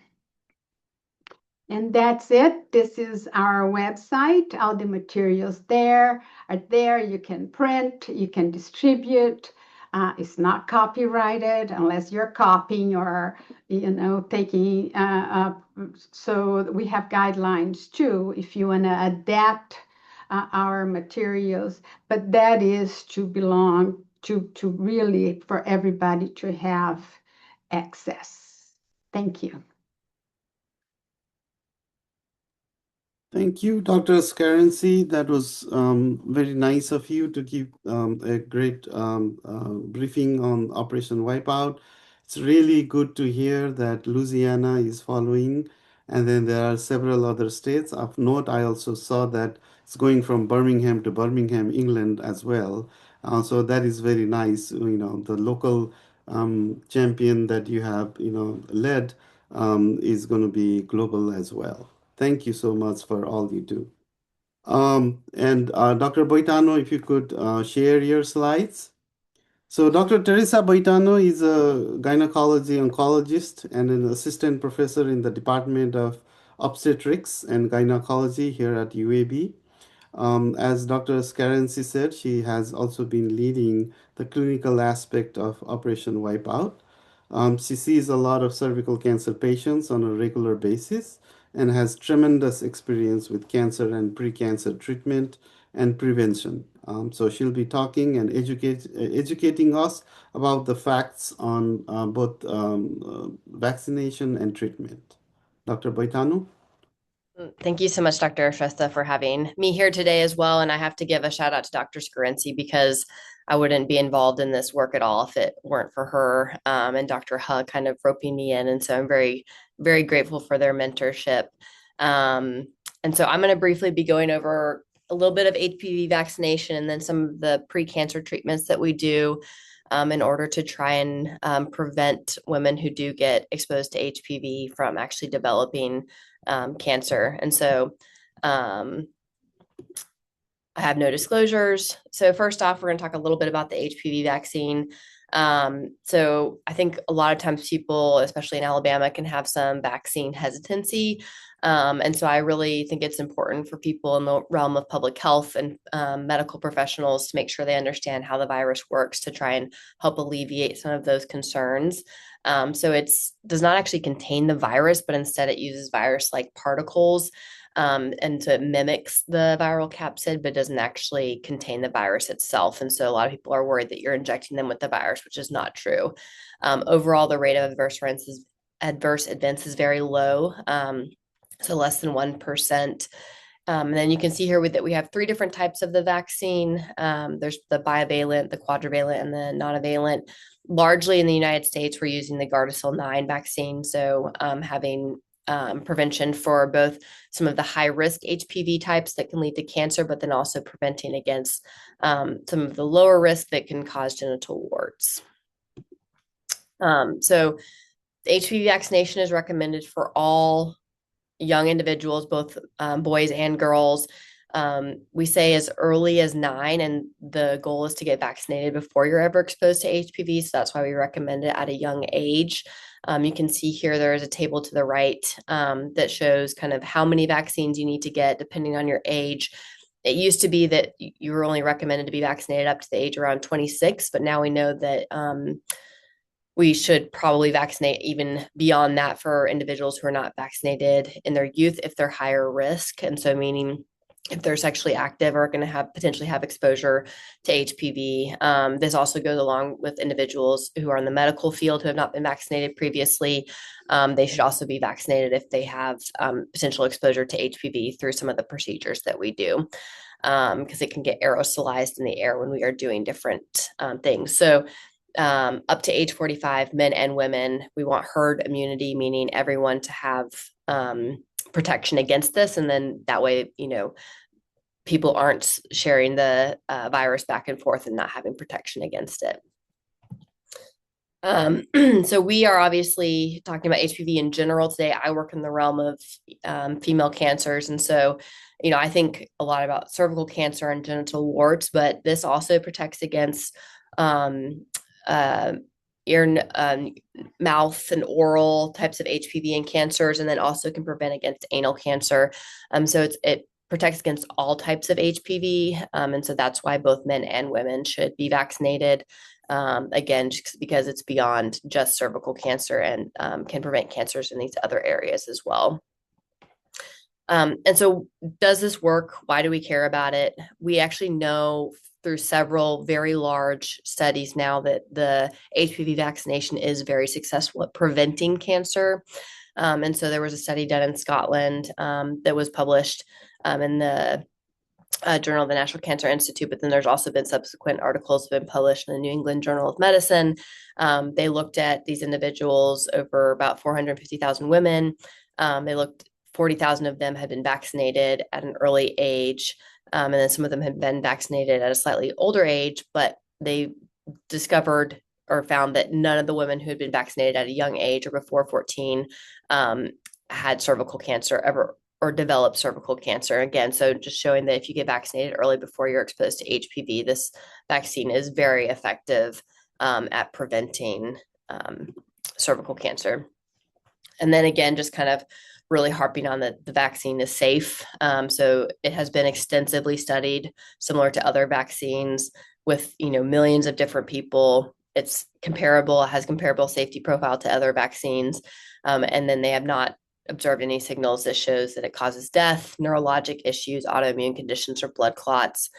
And that's it. This is our website. All the materials there are there. You can print, you can distribute. It's not copyrighted unless you're copying or, taking. So we have guidelines too if you want to adapt our materials. But that is to belong to really for everybody to have access. Thank you. Thank you, Dr. Scarency. That was very nice of you to give a great briefing on Operation Wipeout. It's really good to hear that Louisiana is following, and then there are several other states. Of note, I also saw that it's going from Birmingham to Birmingham, England as well. So that is very nice. The local champion that you have, led is going to be global as well. Thank you so much for all you do. And Dr. Boitano, if you could share your slides. So Dr. Teresa Boitano is a gynecology oncologist and an assistant professor in the Department of Obstetrics and Gynecology here at UAB. As Dr. Scarency said, she has also been leading the clinical aspect of Operation Wipeout. She sees a lot of cervical cancer patients on a regular basis and has tremendous experience with cancer and pre-cancer treatment and prevention. So she'll be talking and educating us about the facts on both vaccination and treatment. Dr. Boitano? Thank you so much, Dr. Shrestha, for having me here today as well. And I have to give a shout out to Dr. Scarency because I wouldn't be involved in this work at all if it weren't for her and Dr. Hug kind of roping me in. And so I'm very, very grateful for their mentorship. And so I'm going to briefly be going over a little bit of HPV vaccination and then some of the pre-cancer treatments that we do in order to try and prevent women who do get exposed to HPV from actually developing cancer. And so I have no disclosures. So first off, we're going to talk a little bit about the HPV vaccine. So I think a lot of times people, especially in Alabama, can have some vaccine hesitancy. And so I really think it's important for people in the realm of public health and medical professionals to make sure they understand how the virus works to try and help alleviate some of those concerns. So it does not actually contain the virus, but instead it uses virus-like particles. And so it mimics the viral capsid, but doesn't actually contain the virus itself. And so a lot of people are worried that you're injecting them with the virus, which is not true. Overall, the rate of adverse events is very low, so less than 1%. And then you can see here that we have three different types of the vaccine. There's the bivalent, the quadrivalent, and the nonavalent. Largely in the United States, we're using the Gardasil 9 vaccine. So having prevention for both some of the high-risk HPV types that can lead to cancer, but then also preventing against some of the lower risk that can cause genital warts. So the HPV vaccination is recommended for all young individuals, both boys and girls. We say as early as 9, and the goal is to get vaccinated before you're ever exposed to HPV. So that's why we recommend it at a young age. You can see here there is a table to the right that shows kind of how many vaccines you need to get depending on your age. It used to be that you were only recommended to be vaccinated up to the age around 26, but now we know that we should probably vaccinate even beyond that for individuals who are not vaccinated in their youth if they're higher risk. And so meaning if they're sexually active or going to potentially have exposure to HPV. This also goes along with individuals who are in the medical field who have not been vaccinated previously. They should also be vaccinated if they have potential exposure to HPV through some of the procedures that we do, because it can get aerosolized in the air when we are doing different things. So up to age 45, men and women, we want herd immunity, meaning everyone to have protection against this. And then that way, people aren't sharing the virus back and forth and not having protection against it. So we are obviously talking about HPV in general today. I work in the realm of female cancers. And so, I think a lot about cervical cancer and genital warts, but this also protects against ear, mouth and oral types of HPV and cancers, and then also can prevent against anal cancer. So it protects against all types of HPV. And so that's why both men and women should be vaccinated. Again, just because it's beyond just cervical cancer and can prevent cancers in these other areas as well. And so does this work? Why do we care about it? We actually know through several very large studies now that the HPV vaccination is very successful at preventing cancer. And so there was a study done in Scotland that was published in the Journal of the National Cancer Institute, but then there's also been subsequent articles have been published in the New England Journal of Medicine. They looked at these individuals over about 450,000 women. They looked 40,000 of them had been vaccinated at an early age. And then some of them had been vaccinated at a slightly older age, but they discovered or found that none of the women who had been vaccinated at a young age or before 14 had cervical cancer ever or developed cervical cancer. Again, so just showing that if you get vaccinated early before you're exposed to HPV, this vaccine is very effective at preventing cervical cancer. And then again, just kind of really harping on that the vaccine is safe. So it has been extensively studied, similar to other vaccines, with millions of different people. It's comparable, it has comparable safety profile to other vaccines. And then they have not observed any signals that shows that it causes death, neurologic issues, autoimmune conditions, or blood clots.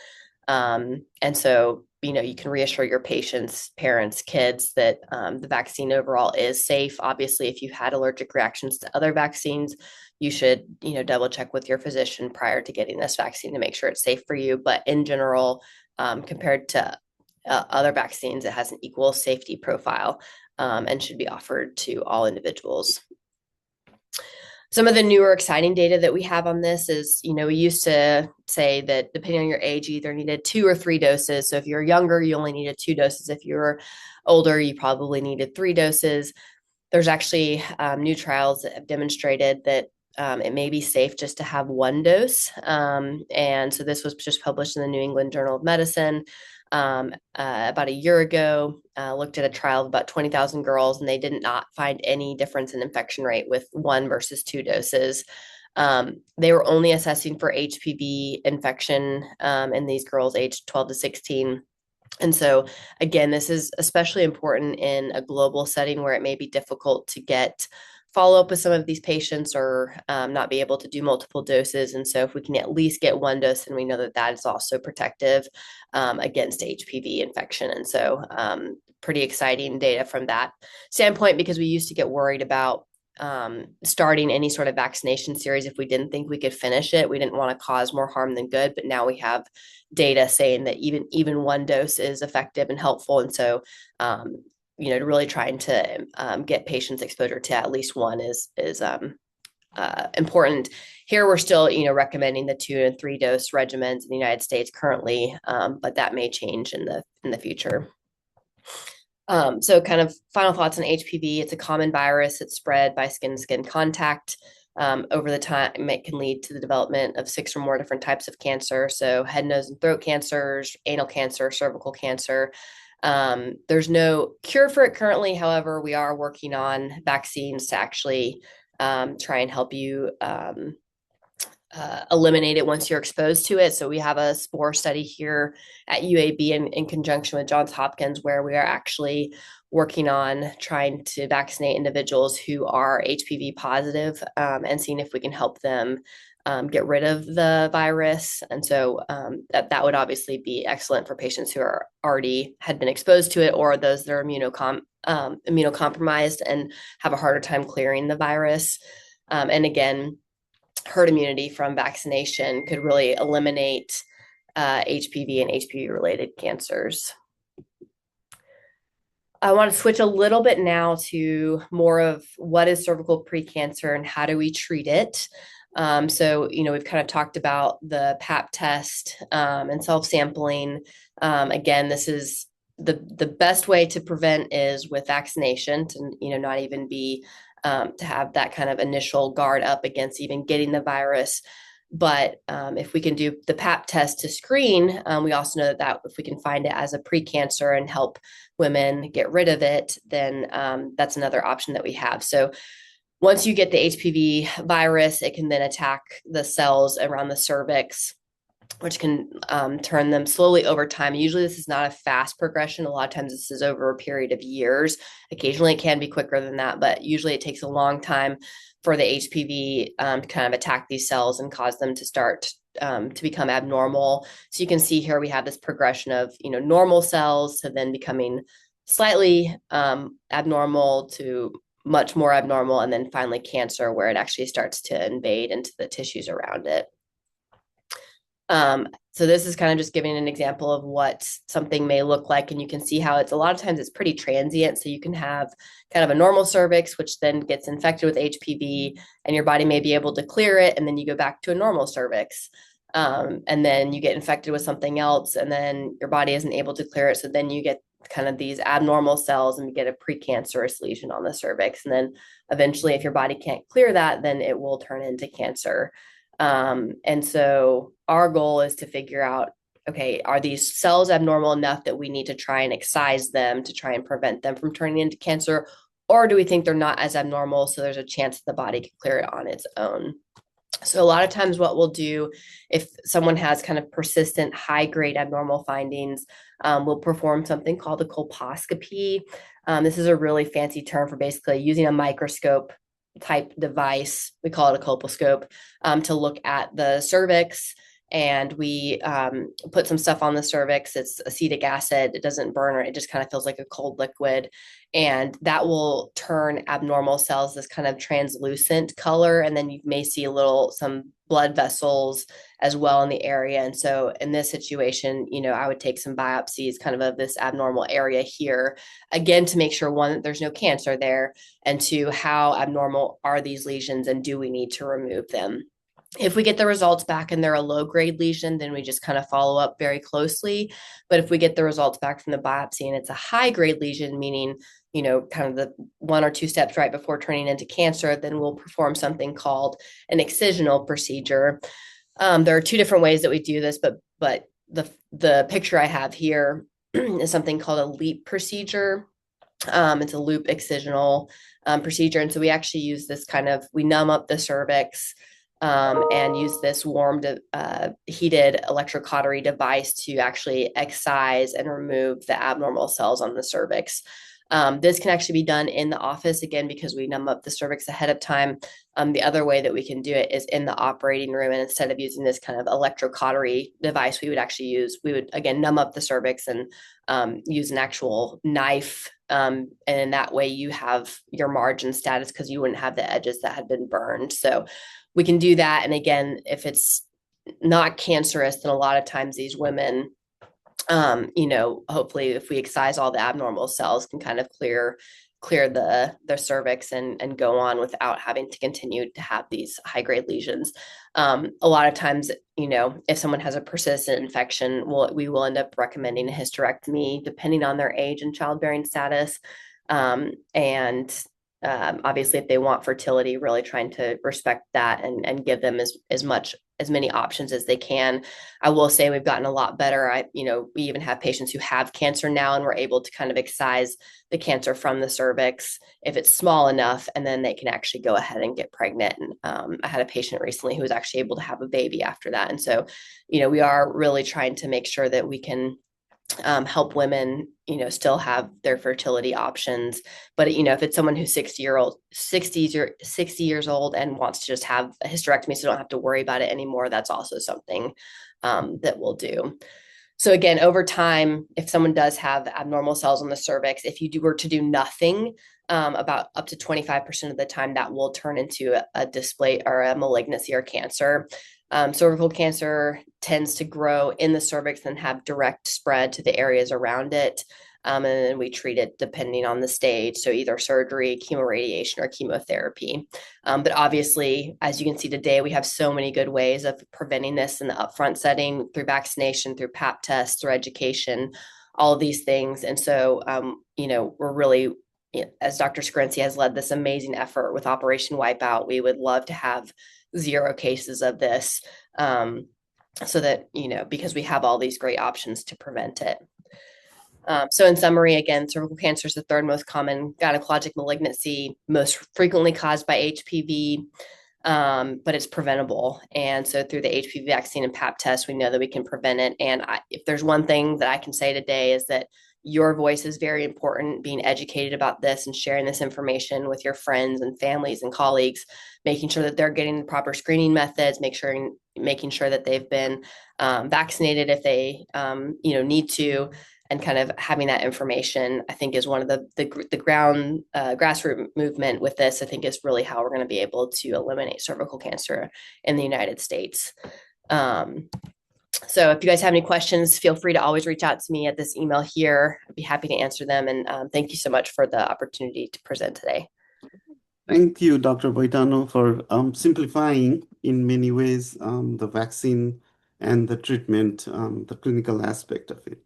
And so, you can reassure your patients, parents, kids that the vaccine overall is safe. Obviously, if you've had allergic reactions to other vaccines, you should, double check with your physician prior to getting this vaccine to make sure it's safe for you. But in general, compared to other vaccines, it has an equal safety profile and should be offered to all individuals. Some of the newer exciting data that we have on this is, we used to say that depending on your age, you either needed 2 or 3 doses. So if you're younger, you only needed 2 doses. If you're older, you probably needed 3 doses. There's actually new trials that have demonstrated that it may be safe just to have 1 dose. And so this was just published in the New England Journal of Medicine about a year ago. Looked at a trial of about 20,000 girls, and they did not find any difference in infection rate with 1 versus 2 doses. They were only assessing for HPV infection in these girls aged 12 to 16. And so, again, this is especially important in a global setting where it may be difficult to get follow up with some of these patients or not be able to do multiple doses. And so if we can at least get 1 dose, and we know that that is also protective against HPV infection. And so pretty exciting data from that standpoint, because we used to get worried about starting any sort of vaccination series if we didn't think we could finish it. We didn't want to cause more harm than good, but now we have data saying that even 1 dose is effective and helpful. And so really trying to get patients exposure to at least 1 is important. Here we're still recommending the 2 and 3 dose regimens in the United States currently, but that may change in the future. So kind of final thoughts on HPV. It's a common virus. It's spread by skin-to-skin contact. Over the time, it can lead to the development of 6 or more different types of cancer. So head, nose, and throat cancers, anal cancer, cervical cancer. There's no cure for it currently. However, we are working on vaccines to actually try and help you eliminate it once you're exposed to it. So we have a spore study here at UAB in conjunction with Johns Hopkins, where we are actually working on trying to vaccinate individuals who are HPV positive and seeing if we can help them get rid of the virus. And so that would obviously be excellent for patients who are already had been exposed to it, or those that are immunocompromised and have a harder time clearing the virus. And again, herd immunity from vaccination could really eliminate HPV and HPV-related cancers. I want to switch a little bit now to more of what is cervical precancer and how do we treat it. So, we've kind of talked about the Pap test and self-sampling. Again, this is the best way to prevent is with vaccination, to, not even be to have that kind of initial guard up against even getting the virus. But if we can do the Pap test to screen, we also know that if we can find it as a precancer and help women get rid of it, then that's another option that we have. So once you get the HPV virus, it can then attack the cells around the cervix, which can turn them slowly over time. Usually this is not a fast progression. A lot of times this is over a period of years. Occasionally it can be quicker than that, but usually it takes a long time for the HPV to kind of attack these cells and cause them to start to become abnormal. So you can see here we have this progression of, normal cells to then becoming slightly abnormal to much more abnormal, and then finally cancer, where it actually starts to invade into the tissues around it. So this is kind of just giving an example of what something may look like. And you can see how it's a lot of times it's pretty transient. So you can have kind of a normal cervix, which then gets infected with HPV, and your body may be able to clear it. And then you go back to a normal cervix. And then you get infected with something else, and then your body isn't able to clear it. So then you get kind of these abnormal cells and you get a precancerous lesion on the cervix. And then eventually, if your body can't clear that, then it will turn into cancer. And so our goal is to figure out okay, are these cells abnormal enough that we need to try and excise them to try and prevent them from turning into cancer? Or do we think they're not as abnormal, so there's a chance that the body can clear it on its own? So a lot of times what we'll do if someone has kind of persistent high grade abnormal findings, we'll perform something called a colposcopy. This is a really fancy term for basically using a microscope type device. We call it a colposcope, to look at the cervix. And we put some stuff on the cervix. It's acetic acid. It doesn't burn, or it just kind of feels like a cold liquid. And that will turn abnormal cells this kind of translucent color. And then you may see some blood vessels as well in the area. And so in this situation, I would take some biopsies kind of this abnormal area here, again, to make sure, one, that there's no cancer there, and two, how abnormal are these lesions and do we need to remove them? If we get the results back and they're a low grade lesion, then we just kind of follow up very closely. But if we get the results back from the biopsy and it's a high grade lesion, meaning, kind of the 1 or 2 steps right before turning into cancer, then we'll perform something called an excisional procedure. There are 2 different ways that we do this, but the picture I have here is something called a LEAP procedure. It's a loop excisional procedure. And so we actually use this we numb up the cervix, and use this warmed, heated electrocautery device to actually excise and remove the abnormal cells on the cervix. This can actually be done in the office, again, because we numb up the cervix ahead of time. The other way that we can do it is in the operating room. And instead of using this kind of electrocautery device, we would again numb up the cervix and use an actual knife. And in that way, you have your margin status because you wouldn't have the edges that had been burned. So we can do that. And again, if it's not cancerous, then a lot of times these women, hopefully if we excise all the abnormal cells, can kind of clear the cervix and go on without having to continue to have these high grade lesions. A lot of times, if someone has a persistent infection, we will end up recommending a hysterectomy depending on their age and childbearing status. Obviously, if they want fertility, really trying to respect that and give them as many options as they can. I will say we've gotten a lot better. We even have patients who have cancer now, and we're able to kind of excise the cancer from the cervix if it's small enough, and then they can actually go ahead and get pregnant. And I had a patient recently who was actually able to have a baby after that. And so, we are really trying to make sure that we can help women, still have their fertility options. But, if it's someone who's 60 years old and wants to just have a hysterectomy so don't have to worry about it anymore, that's also something that we'll do. So again, over time, if someone does have abnormal cells on the cervix, if you were to do nothing, about up to 25% of the time, that will turn into a display or a malignancy or cancer. Cervical cancer tends to grow in the cervix and have direct spread to the areas around it. And then we treat it depending on the stage. So either surgery, chemoradiation, or chemotherapy. But obviously, as you can see today, we have so many good ways of preventing this in the upfront setting through vaccination, through Pap tests, through education, all of these things. And so, we're really, as Dr. Scarency has led this amazing effort with Operation Wipeout, we would love to have 0 cases of this, so that, because we have all these great options to prevent it. So in summary, again, cervical cancer is the 3rd most common gynecologic malignancy, most frequently caused by HPV, but it's preventable. And so through the HPV vaccine and Pap test, we know that we can prevent it. And if there's one thing that I can say today is that your voice is very important, being educated about this and sharing this information with your friends and families and colleagues, making sure that they're getting the proper screening methods, making sure that they've been vaccinated if they need to, and kind of having that information, I think, is one of the ground grassroots movement with this. I think is really how we're going to be able to eliminate cervical cancer in the United States. So if you guys have any questions, feel free to always reach out to me at this email here. I'd be happy to answer them. And thank you so much for the opportunity to present today. Thank you, Dr. Boitano, for simplifying in many ways the vaccine and the treatment, the clinical aspect of it.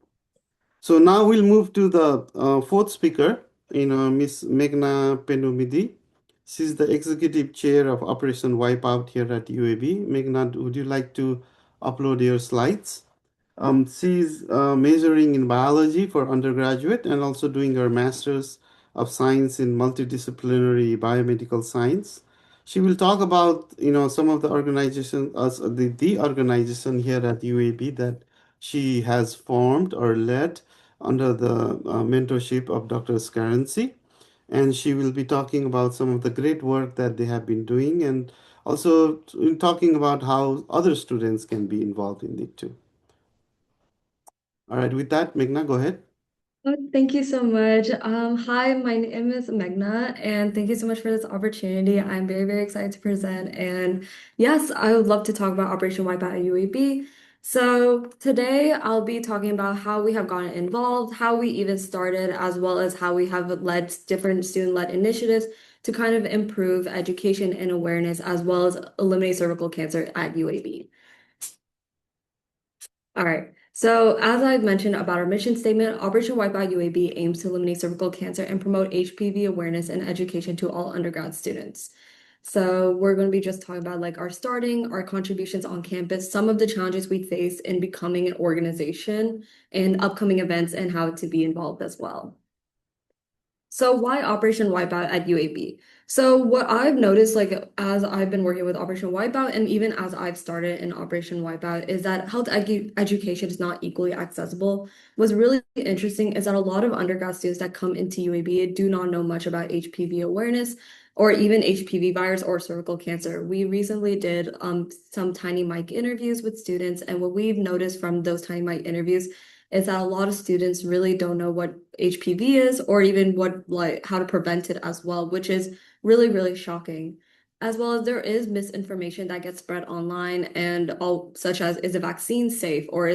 So now we'll move to the 4th speaker, Miss Meghna Penumidi. She's the Executive Chair of Operation Wipeout here at UAB. Meghna, would you like to upload your slides? She's majoring in biology for undergraduate and also doing her master's of science in multidisciplinary biomedical science. She will talk about, some of the organization, the organization here at UAB that she has formed or led under the mentorship of Dr. Scarency. And she will be talking about some of the great work that they have been doing and also talking about how other students can be involved in it too. All right, with that, Meghna, go ahead. Oh, thank you so much. Hi, my name is Meghna, and thank you so much for this opportunity. I'm very, very excited to present. And yes, I would love to talk about Operation Wipeout at UAB. So today I'll be talking about how we have gotten involved, how we even started, as well as how we have led different student-led initiatives to kind of improve education and awareness, as well as eliminate cervical cancer at UAB. All right. So, as I've mentioned about our mission statement, Operation Wipeout UAB aims to eliminate cervical cancer and promote HPV awareness and education to all undergrad students. So, we're going to be just talking about like our starting, our contributions on campus, some of the challenges we face in becoming an organization, and upcoming events and how to be involved as well. So why Operation Wipeout at UAB? So what I've noticed, like as I've been working with Operation Wipeout, and even as I've started in Operation Wipeout, is that health education is not equally accessible. What's really interesting is that a lot of undergrad students that come into UAB do not know much about HPV awareness or even HPV virus or cervical cancer. We recently did some tiny mic interviews with students, and what we've noticed from those tiny mic interviews is that a lot of students really don't know what HPV is or even how to prevent it as well, which is really, really shocking. As well as there is misinformation that gets spread online and all such as is a vaccine safe or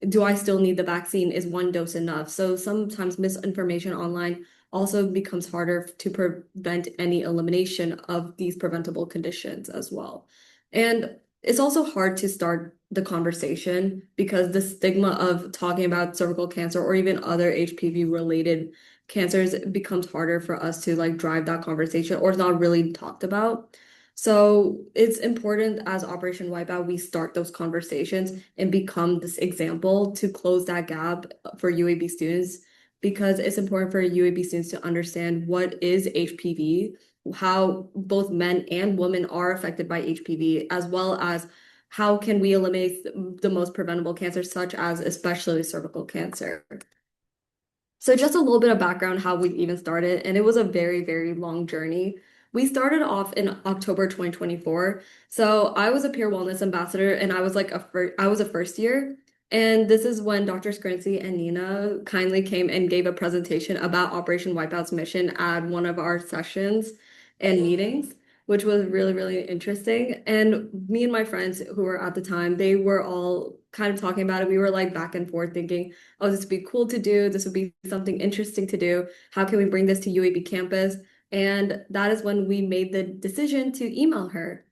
do I still need the vaccine? Is one dose enough? So sometimes misinformation online also becomes harder to prevent any elimination of these preventable conditions as well. And it's also hard to start the conversation because the stigma of talking about cervical cancer or even other HPV related cancers becomes harder for us to like drive that conversation or it's not really talked about. So it's important as Operation Wipeout, we start those conversations and become this example to close that gap for UAB students because it's important for UAB students to understand what is HPV, how both men and women are affected by HPV, as well as how can we eliminate the most preventable cancers, such as especially cervical cancer. So just a little bit of background how we even started, and it was a very, very long journey. We started off in October 2024. So I was a peer wellness ambassador, and I was like I was a first year. And this is when Dr. Scrancy and Nina kindly came and gave a presentation about Operation Wipeout's mission at one of our sessions and meetings, which was really, really interesting. And me and my friends who were at the time, they were all kind of talking about it. We were like back and forth thinking, oh, this would be cool to do. This would be something interesting to do. How can we bring this to UAB campus? And that is when we made the decision to email her.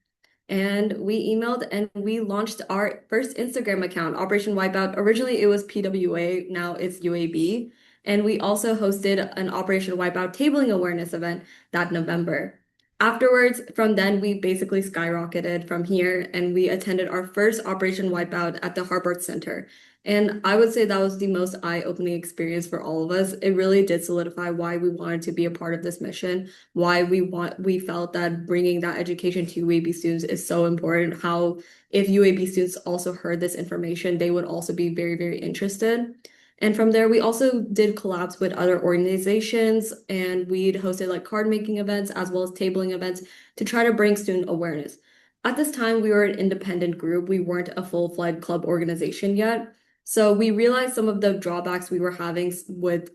And we emailed and we launched our first Instagram account, Operation Wipeout. Originally, it was PWA, now it's UAB. And we also hosted an Operation Wipeout tabling awareness event that November. Afterwards, from then, we basically skyrocketed from here and we attended our first Operation Wipeout at the Harvard Center. And I would say that was the most eye-opening experience for all of us. It really did solidify why we wanted to be a part of this mission, why we felt that bringing that education to UAB students is so important, how if UAB students also heard this information, they would also be very, very interested. And from there, we also did collabs with other organizations and we'd hosted like card making events as well as tabling events to try to bring student awareness. At this time, we were an independent group. We weren't a full-fledged club organization yet. So we realized some of the drawbacks we were having with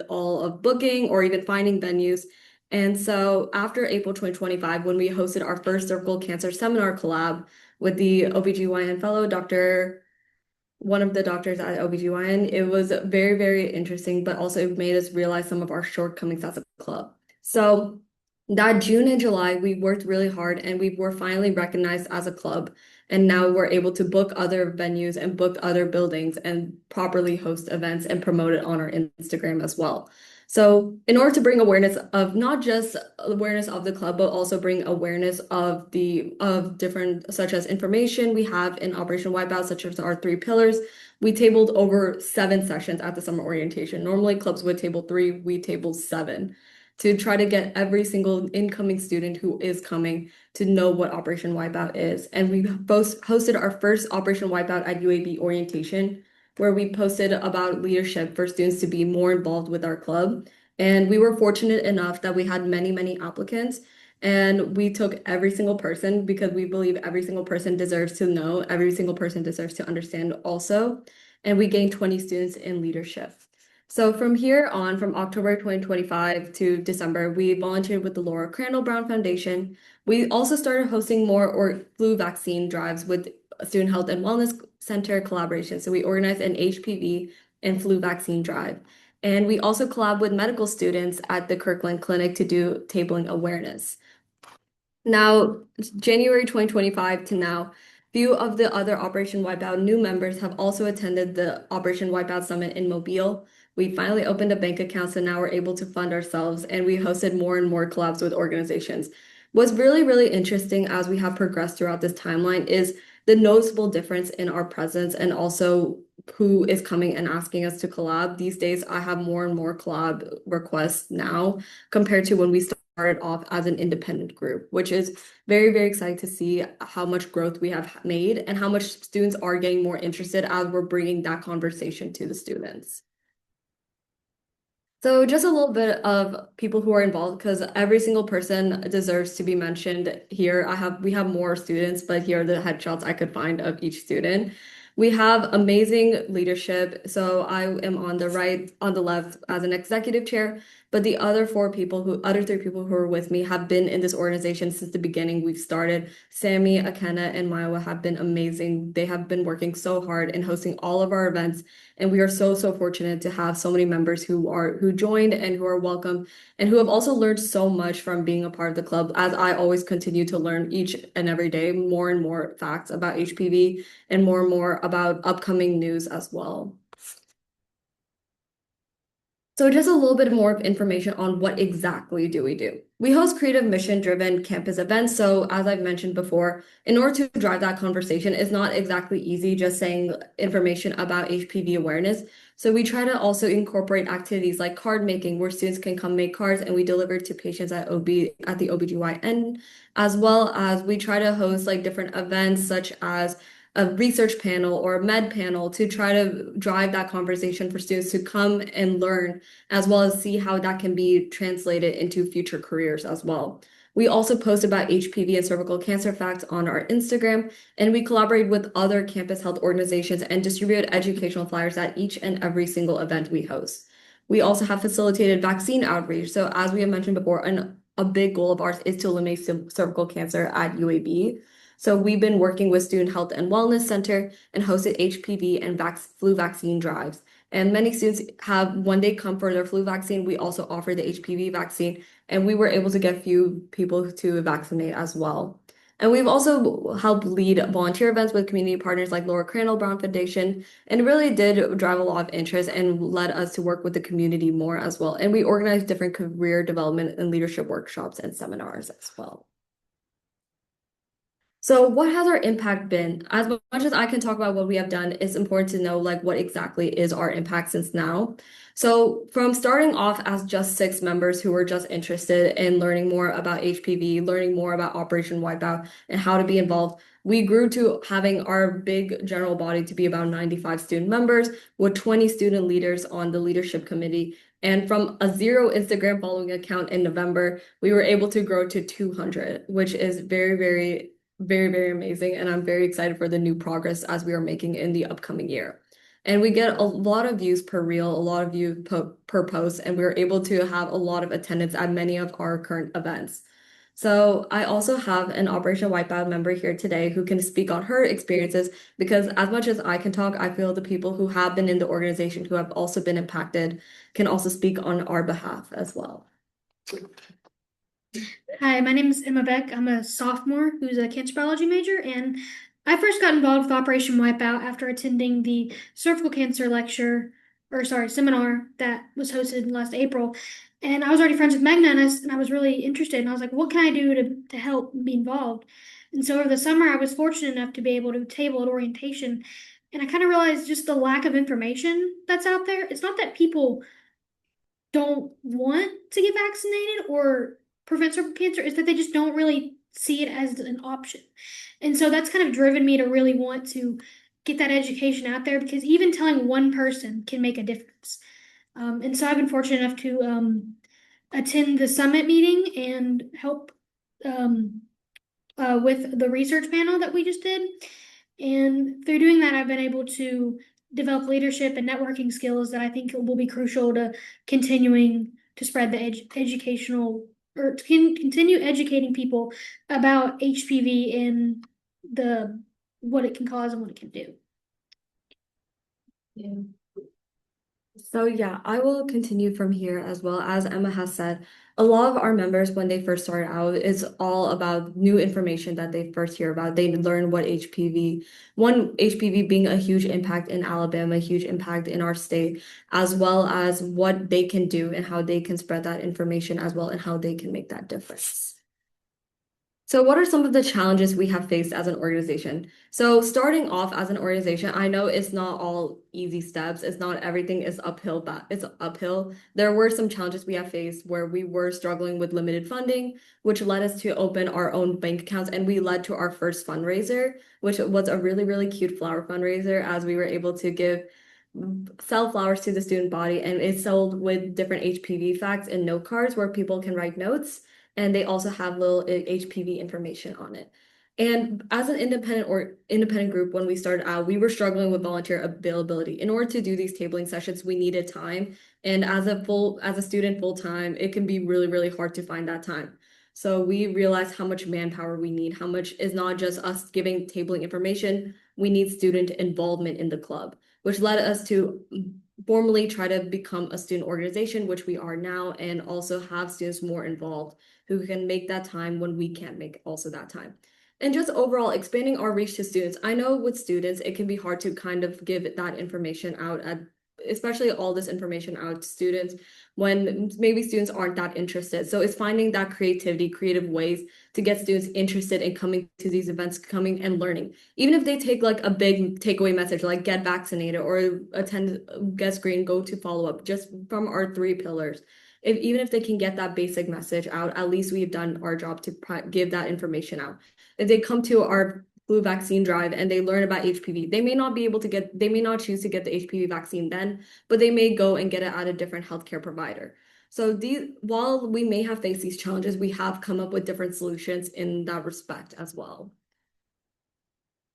all of booking or even finding venues. And so after April 2025, when we hosted our first cervical cancer seminar collab with the OBGYN fellow, one of the doctors at OBGYN, it was very, very interesting, but also it made us realize some of our shortcomings as a club. So that June and July, we worked really hard and we were finally recognized as a club. And now we're able to book other venues and book other buildings and properly host events and promote it on our Instagram as well. So in order to bring awareness of not just awareness of the club, but also bring awareness of different such as information we have in Operation Wipeout, such as our 3 pillars, we tabled over 7 sessions at the summer orientation. Normally clubs would table 3, we tabled 7 to try to get every single incoming student who is coming to know what Operation Wipeout is. And we both hosted our first Operation Wipeout at UAB orientation, where we posted about leadership for students to be more involved with our club. And we were fortunate enough that we had many, many applicants. And we took every single person because we believe every single person deserves to know, every single person deserves to understand also. And we gained 20 students in leadership. So from here on, from October 2025 to December, we volunteered with the Laura Crandall Brown Foundation. We also started hosting more flu vaccine drives with Student Health and Wellness Center collaboration. So we organized an HPV and flu vaccine drive. And we also collab with medical students at the Kirkland Clinic to do tabling awareness. Now, January 2025 to now, few of the other Operation Wipeout new members have also attended the Operation Wipeout Summit in Mobile. We finally opened a bank account, so now we're able to fund ourselves, and we hosted more and more collabs with organizations. What's really, really interesting as we have progressed throughout this timeline is the noticeable difference in our presence and also who is coming and asking us to collab. These days, I have more and more collab requests now compared to when we started off as an independent group, which is very, very exciting to see how much growth we have made and how much students are getting more interested as we're bringing that conversation to the students. So just a little bit of people who are involved, because every single person deserves to be mentioned here. We have more students, but here are the headshots I could find of each student. We have amazing leadership. So I am on the left as an executive chair, but the other 3 people who are with me have been in this organization since the beginning. We've started. Sammy, Akena, and Maiwa have been amazing. They have been working so hard in hosting all of our events. And we are so, so fortunate to have so many members who joined and who are welcome and who have also learned so much from being a part of the club, as I always continue to learn each and every day more and more facts about HPV and more about upcoming news as well. So just a little bit more of information on what exactly do we do. We host creative mission-driven campus events. So as I've mentioned before, in order to drive that conversation, it's not exactly easy just saying information about HPV awareness. So we try to also incorporate activities like card making, where students can come make cards and we deliver to patients at the OBGYN, as well as we try to host like different events such as a research panel or a med panel to try to drive that conversation for students to come and learn, as well as see how that can be translated into future careers as well. We also post about HPV and cervical cancer facts on our Instagram, and we collaborate with other campus health organizations and distribute educational flyers at each and every single event we host. We also have facilitated vaccine outreach. So as we have mentioned before, a big goal of ours is to eliminate cervical cancer at UAB. So we've been working with Student Health and Wellness Center and hosted HPV and flu vaccine drives. And many students when they come for their flu vaccine, we also offer the HPV vaccine, and we were able to get few people to vaccinate as well. And we've also helped lead volunteer events with community partners like Laura Crandall Brown Foundation, and really did drive a lot of interest and led us to work with the community more as well. And we organized different career development and leadership workshops and seminars as well. So what has our impact been? As much as I can talk about what we have done, it's important to know like what exactly is our impact since now. So from starting off as just 6 members who were just interested in learning more about HPV, learning more about Operation Wipeout and how to be involved, we grew to having our big general body to be about 95 student members with 20 student leaders on the leadership committee. And from a 0 Instagram following account in November, we were able to grow to 200, which is very, very very amazing, and I'm very excited for the new progress as we are making in the upcoming year. And we get a lot of views per reel, a lot of views per post, and we're able to have a lot of attendance at many of our current events. So I also have an Operation Wipeout member here today who can speak on her experiences, because as much as I can talk, I feel the people who have been in the organization who have also been impacted can also speak on our behalf as well. Hi, my name is Emma Beck. I'm a sophomore who's a cancer biology major, and I first got involved with Operation Wipeout after attending the cervical cancer seminar that was hosted last April. And I was already friends with Magna, and I was really interested. And I was like, what can I do to help be involved? And so over the summer, I was fortunate enough to be able to table at orientation. And I kind of realized just the lack of information that's out there. It's not that people don't want to get vaccinated or prevent cervical cancer, is that they just don't really see it as an option. And so that's kind of driven me to really want to get that education out there, because even telling one person can make a difference. And so I've been fortunate enough to attend the summit meeting and help with the research panel that we just did. And through doing that, I've been able to develop leadership and networking skills that I think will be crucial to continuing to spread the educational, or to continue educating people about HPV and the what it can cause and what it can do. Yeah. So yeah, I will continue from here as well. As Emma has said, a lot of our members, when they first start out, is all about new information that they first hear about. They learn what HPV being a huge impact in Alabama, a huge impact in our state, as well as what they can do and how they can spread that information as well, and how they can make that difference. So what are some of the challenges we have faced as an organization? So starting off as an organization, I know it's not all easy steps. It's not everything is uphill, but it's uphill. There were some challenges we have faced where we were struggling with limited funding, which led us to open our own bank accounts, and we led to our first fundraiser, which was a really, really cute flower fundraiser, as we were able to sell flowers to the student body, and it's sold with different HPV facts and note cards where people can write notes, and they also have little HPV information on it. And as an independent group, when we started out, we were struggling with volunteer availability. In order to do these tabling sessions, we needed time. And as a student full time, it can be really, really hard to find that time. So we realized how much manpower we need, how much is not just us giving tabling information, we need student involvement in the club, which led us to formally try to become a student organization, which we are now, and also have students more involved who can make that time when we can't make also that time. And just overall expanding our reach to students. I know with students, it can be hard to kind of give that information out, especially all this information out to students when maybe students aren't that interested. So it's finding that creative ways to get students interested in coming to these events, coming and learning. Even if they take like a big takeaway message, like get vaccinated or attend, get screened, go to follow up, just from our 3 pillars. Even if they can get that basic message out, at least we've done our job to give that information out. If they come to our flu vaccine drive and they learn about HPV, they may not choose to get the HPV vaccine then, but they may go and get it at a different healthcare provider. So while we may have faced these challenges, we have come up with different solutions in that respect as well.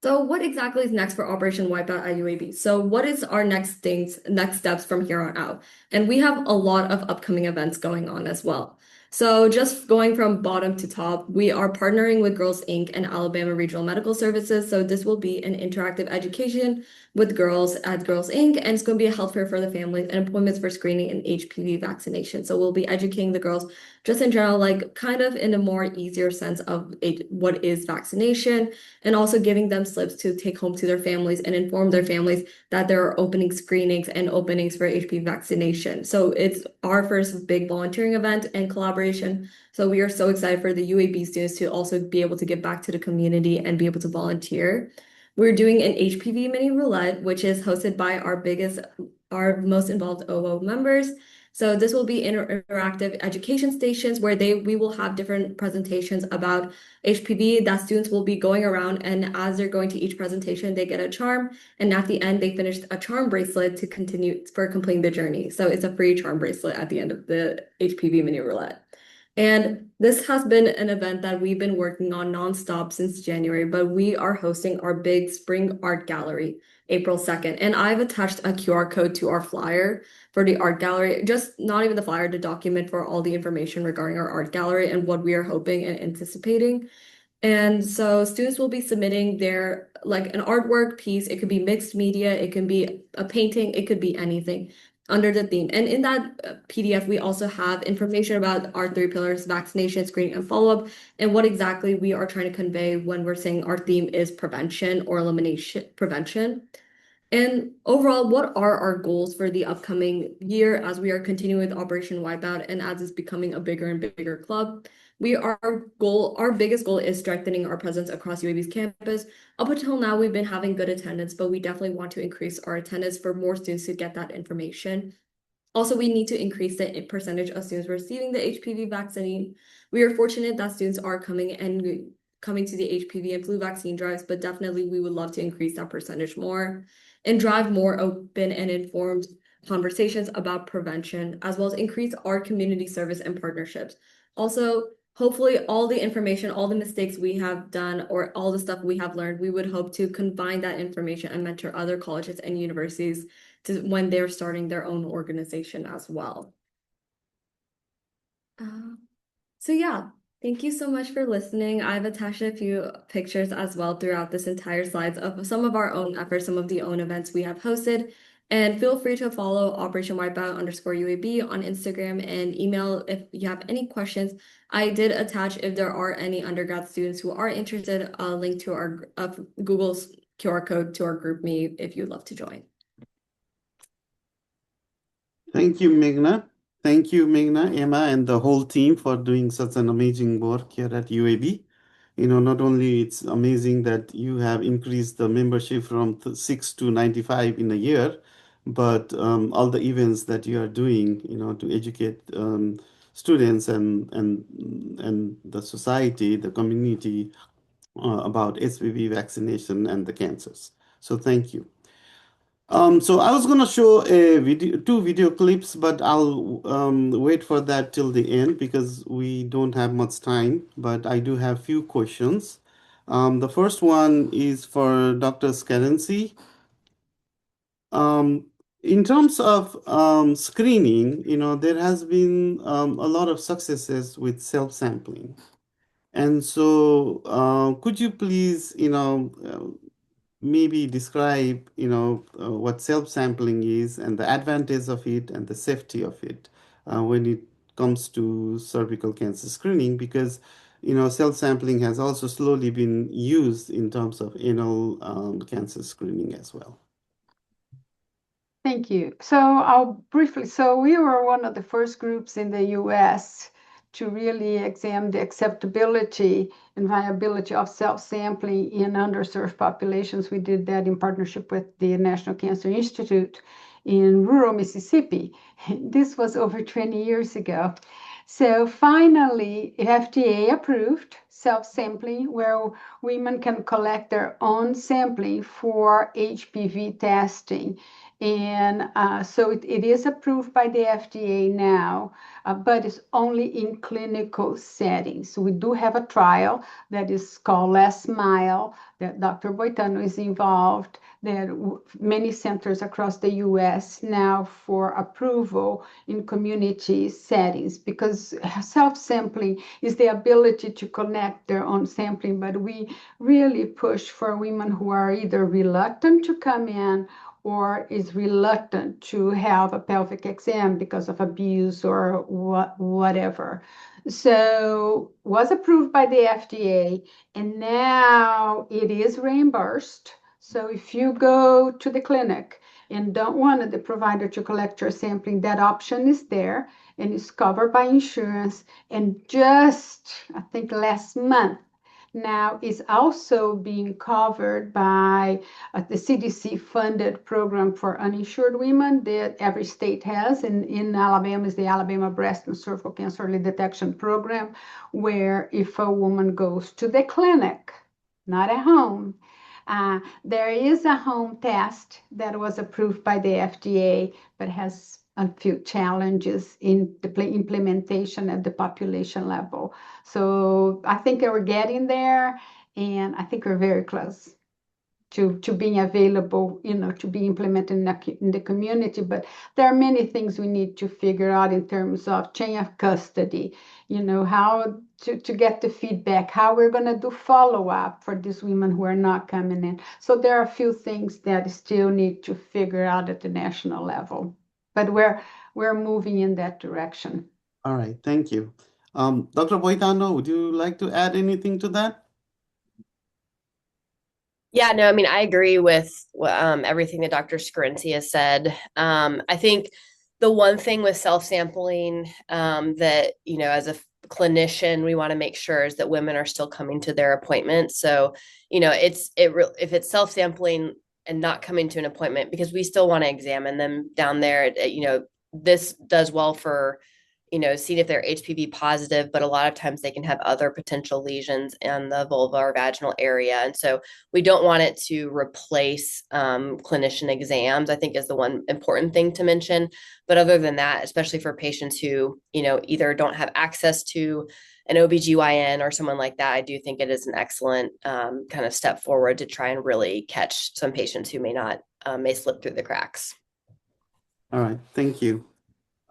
So what exactly is next for Operation Wipeout at UAB? So what is our next steps from here on out? And we have a lot of upcoming events going on as well. So just going from bottom to top, we are partnering with Girls Inc. and Alabama Regional Medical Services. So this will be an interactive education with girls at Girls Inc. And it's going to be a healthcare for the families and appointments for screening and HPV vaccination. So we'll be educating the girls just in general, like kind of in a more easier sense of what is vaccination, and also giving them slips to take home to their families and inform their families that there are opening screenings and openings for HPV vaccination. So it's our first big volunteering event and collaboration. So we are so excited for the UAB students to also be able to give back to the community and be able to volunteer. We're doing an HPV mini roulette, which is hosted by our most involved OO members. So this will be interactive education stations where we will have different presentations about HPV that students will be going around, and as they're going to each presentation, they get a charm, and at the end, they finish a charm bracelet to continue for completing the journey. So it's a free charm bracelet at the end of the HPV mini roulette. And this has been an event that we've been working on nonstop since January, but we are hosting our big spring art gallery April 2nd. And I've attached a QR code to our flyer for the art gallery, just not even the flyer, to document for all the information regarding our art gallery and what we are hoping and anticipating. And so students will be submitting their like an artwork piece. It could be mixed media, it can be a painting, it could be anything. under the theme. And in that PDF, we also have information about our 3 pillars: vaccination, screening, and follow-up, and what exactly we are trying to convey when we're saying our theme is prevention or elimination prevention. And overall, what are our goals for the upcoming year as we are continuing with Operation Wipeout and as it's becoming a bigger and bigger club? Our biggest goal is strengthening our presence across UAB's campus. Up until now, we've been having good attendance, but we definitely want to increase our attendance for more students to get that information. Also, we need to increase the percentage of students receiving the HPV vaccine. We are fortunate that students are coming to the HPV and flu vaccine drives, but definitely we would love to increase that percentage more and drive more open and informed conversations about prevention, as well as increase our community service and partnerships. Also, hopefully all the information, all the mistakes we have done, or all the stuff we have learned, we would hope to combine that information and mentor other colleges and universities when they're starting their own organization as well. So yeah, thank you so much for listening. I've attached a few pictures as well throughout this entire slides of some of our own efforts, some of the own events we have hosted. And feel free to follow Operation Wipeout _UAB on Instagram and email if you have any questions. I did attach, if there are any undergrad students who are interested, a link to our Google's QR code to our group meet if you'd love to join. Thank you, Meghna. Thank you, Meghna, Emma, and the whole team for doing such an amazing work here at UAB. Not only it's amazing that you have increased the membership from 6 to 95 in a year, but all the events that you are doing, to educate students and the society, the community about HPV vaccination and the cancers. So thank you. So I was going to show two video clips, but I'll wait for that till the end because we don't have much time, but I do have few questions. The first one is for Dr. Scarency. In terms of screening, there has been a lot of successes with self-sampling. And so could you please, maybe describe, what self-sampling is and the advantage of it and the safety of it when it comes to cervical cancer screening, because, self-sampling has also slowly been used in terms of anal cancer screening as well. Thank you. So we were one of the first groups in the US to really examine the acceptability and viability of self-sampling in underserved populations. We did that in partnership with the National Cancer Institute in rural Mississippi. This was over 20 years ago. So finally, FDA approved self-sampling where women can collect their own sampling for HPV testing. And so it is approved by the FDA now, but it's only in clinical settings. So we do have a trial that is called Last Mile, that Dr. Boitano is involved, that many centers across the US now for approval in community settings, because self-sampling is the ability to connect their own sampling, but we really push for women who are either reluctant to come in or is reluctant to have a pelvic exam because of abuse or whatever. So was approved by the FDA, and now it is reimbursed. So if you go to the clinic and don't want the provider to collect your sampling, that option is there and is covered by insurance. And just, I think last month, now is also being covered by the CDC funded program for uninsured women that every state has. In Alabama is the Alabama Breast and Cervical Cancer Early Detection Program, where if a woman goes to the clinic, not at home, there is a home test that was approved by the FDA, but has a few challenges in the implementation at the population level. So I think we're getting there, and I think we're very close to being available, to be implemented in the community. But there are many things we need to figure out in terms of chain of custody, how to get the feedback, how we're going to do follow-up for these women who are not coming in. So there are a few things that still need to figure out at the national level. but we're moving in that direction. All right, thank you. Dr. Boitano, would you like to add anything to that? Yeah, no, I mean, I agree with everything that Dr. Scarinci has said. I think the one thing with self-sampling that, as a clinician, we want to make sure is that women are still coming to their appointments. So, if it's self-sampling and not coming to an appointment, because we still want to examine them down there, this does well for seeing if they're HPV positive, but a lot of times they can have other potential lesions in the vulva or vaginal area. And so we don't want it to replace clinician exams, I think is the one important thing to mention. But other than that, especially for patients who, either don't have access to an OBGYN or someone like that, I do think it is an excellent kind of step forward to try and really catch some patients who may slip through the cracks. All right, thank you.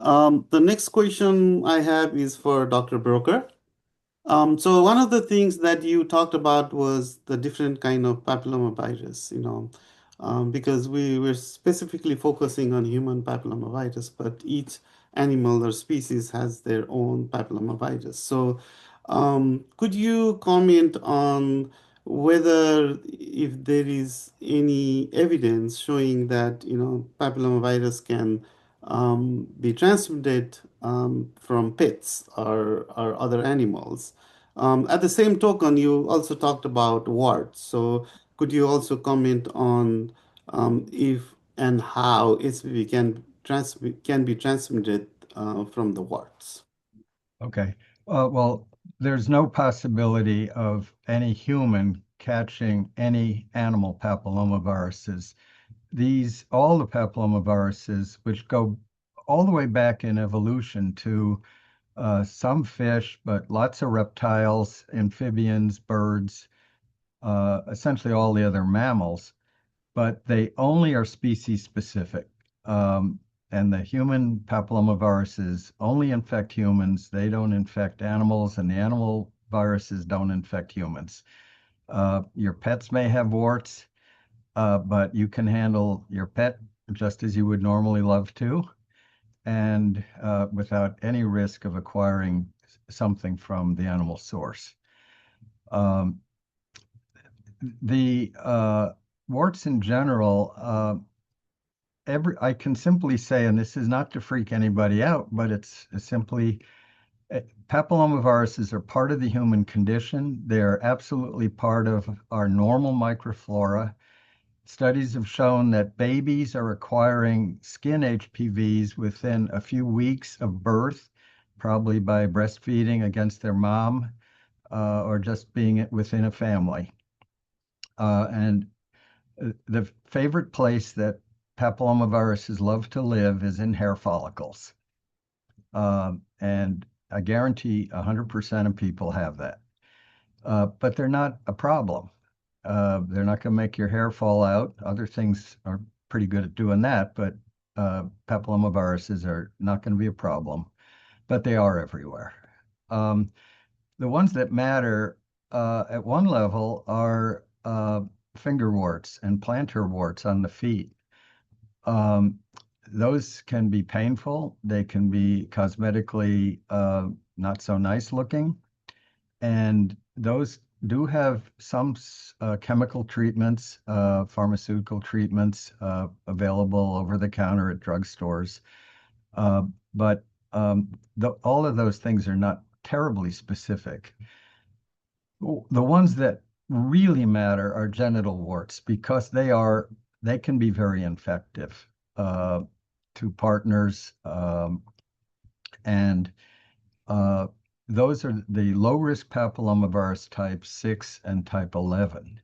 The next question I have is for Dr. Broker. So one of the things that you talked about was the different kind of papillomavirus, because we were specifically focusing on human papillomavirus, but each animal or species has their own papillomavirus. So could you comment on whether if there is any evidence showing that, papillomavirus can be transmitted from pets or other animals. At the same token, you also talked about warts. So could you also comment on if and how HPV can be transmitted from the warts? Okay. Well, there's no possibility of any human catching any animal papillomaviruses. All the papillomaviruses, which go all the way back in evolution to some fish, but lots of reptiles, amphibians, birds, essentially all the other mammals, but they only are species specific. And the human papillomaviruses only infect humans. They don't infect animals, and the animal viruses don't infect humans. Your pets may have warts, but you can handle your pet just as you would normally love to, and without any risk of acquiring something from the animal source. The warts in general, I can simply say, and this is not to freak anybody out, but it's simply papillomaviruses are part of the human condition. They're absolutely part of our normal microflora. Studies have shown that babies are acquiring skin HPVs within a few weeks of birth, probably by breastfeeding against their mom or just being within a family. And the favorite place that papillomaviruses love to live is in hair follicles. And I guarantee 100% of people have that. But they're not a problem. They're not going to make your hair fall out. Other things are pretty good at doing that, but papillomaviruses are not going to be a problem, but they are everywhere. The ones that matter at one level are finger warts and plantar warts on the feet. Those can be painful. They can be cosmetically not so nice looking. And those do have some chemical treatments, pharmaceutical treatments available over the counter at drugstores. But all of those things are not terribly specific. The ones that really matter are genital warts because they can be very infective to partners, and those are the low-risk papillomavirus type 6 and type 11.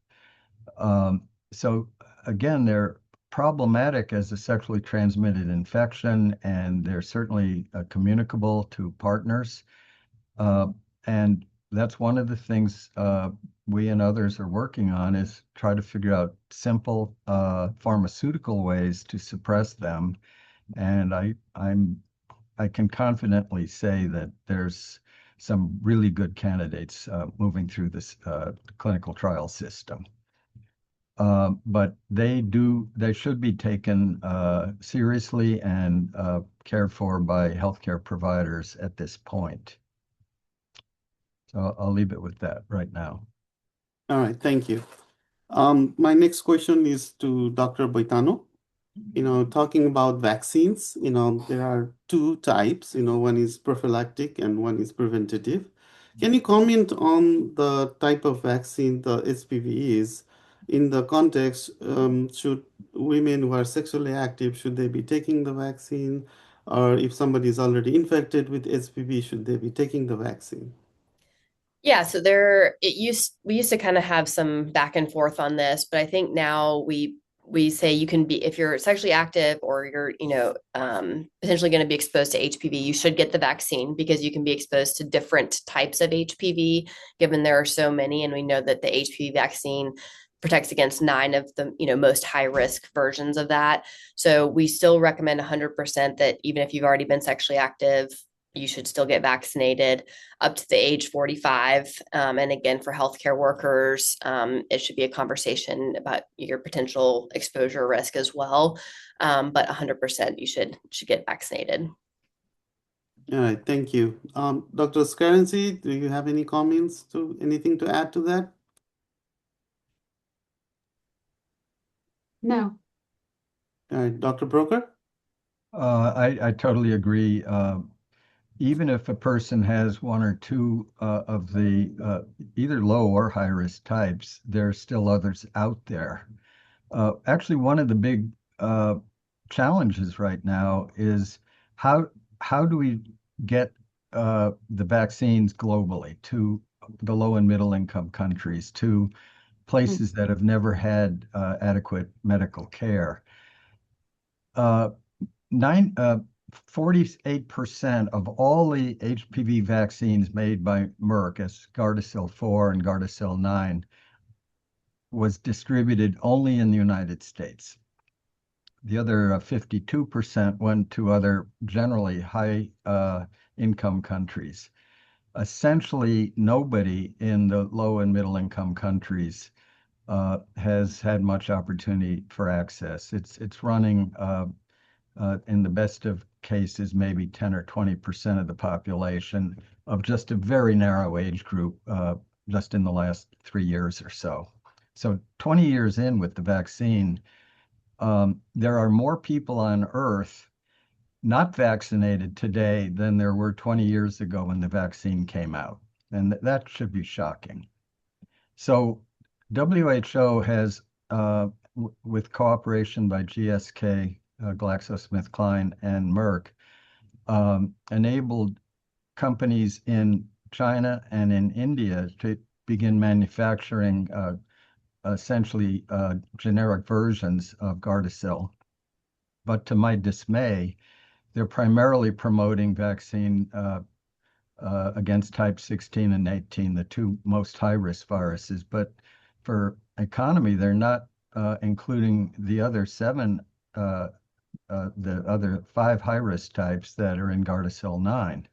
So again, they're problematic as a sexually transmitted infection, and they're certainly communicable to partners. And that's one of the things we and others are working on is try to figure out simple pharmaceutical ways to suppress them. And I can confidently say that there's some really good candidates moving through this clinical trial system. but they should be taken seriously and cared for by healthcare providers at this point. So I'll leave it with that right now. All right, thank you. My next question is to Dr. Boitano. Talking about vaccines, there are two types, one is prophylactic and one is preventative. Can you comment on the type of vaccine the HPV is in the context, should women who are sexually active, should they be taking the vaccine? Or if somebody is already infected with HPV, should they be taking the vaccine? Yeah, so we used to kind of have some back and forth on this, but I think now we say you can be, if you're sexually active or you're, potentially going to be exposed to HPV, you should get the vaccine because you can be exposed to different types of HPV, given there are so many, and we know that the HPV vaccine protects against 9 of the most high risk versions of that. So we still recommend 100% that even if you've already been sexually active, you should still get vaccinated up to the age 45. And again, for healthcare workers, it should be a conversation about your potential exposure risk as well. But 100% you should get vaccinated. All right, thank you. Dr. Scarency, do you have any comments anything to add to that? No. All right, Dr. Broker? I totally agree. Even if a person has one or two of the either low or high risk types, there are still others out there. Actually, one of the big challenges right now is how do we get the vaccines globally to the low and middle income countries, to places that have never had adequate medical care. 48% of all the HPV vaccines made by Merck, as Gardasil 4 and Gardasil 9, was distributed only in the United States. The other 52% went to other generally high income countries. Essentially, nobody in the low and middle income countries has had much opportunity for access. It's running in the best of cases, maybe 10 or 20% of the population of just a very narrow age group just in the last 3 years or so. So 20 years in with the vaccine, there are more people on Earth not vaccinated today than there were 20 years ago when the vaccine came out. And that should be shocking. So WHO has, with cooperation by GSK, GlaxoSmithKline, and Merck, enabled companies in China and in India to begin manufacturing essentially generic versions of Gardasil. But to my dismay, they're primarily promoting vaccine against type 16 and 18, the two most high-risk viruses. But for economy, they're not including the other 7 the other 5 high-risk types that are in Gardasil 9.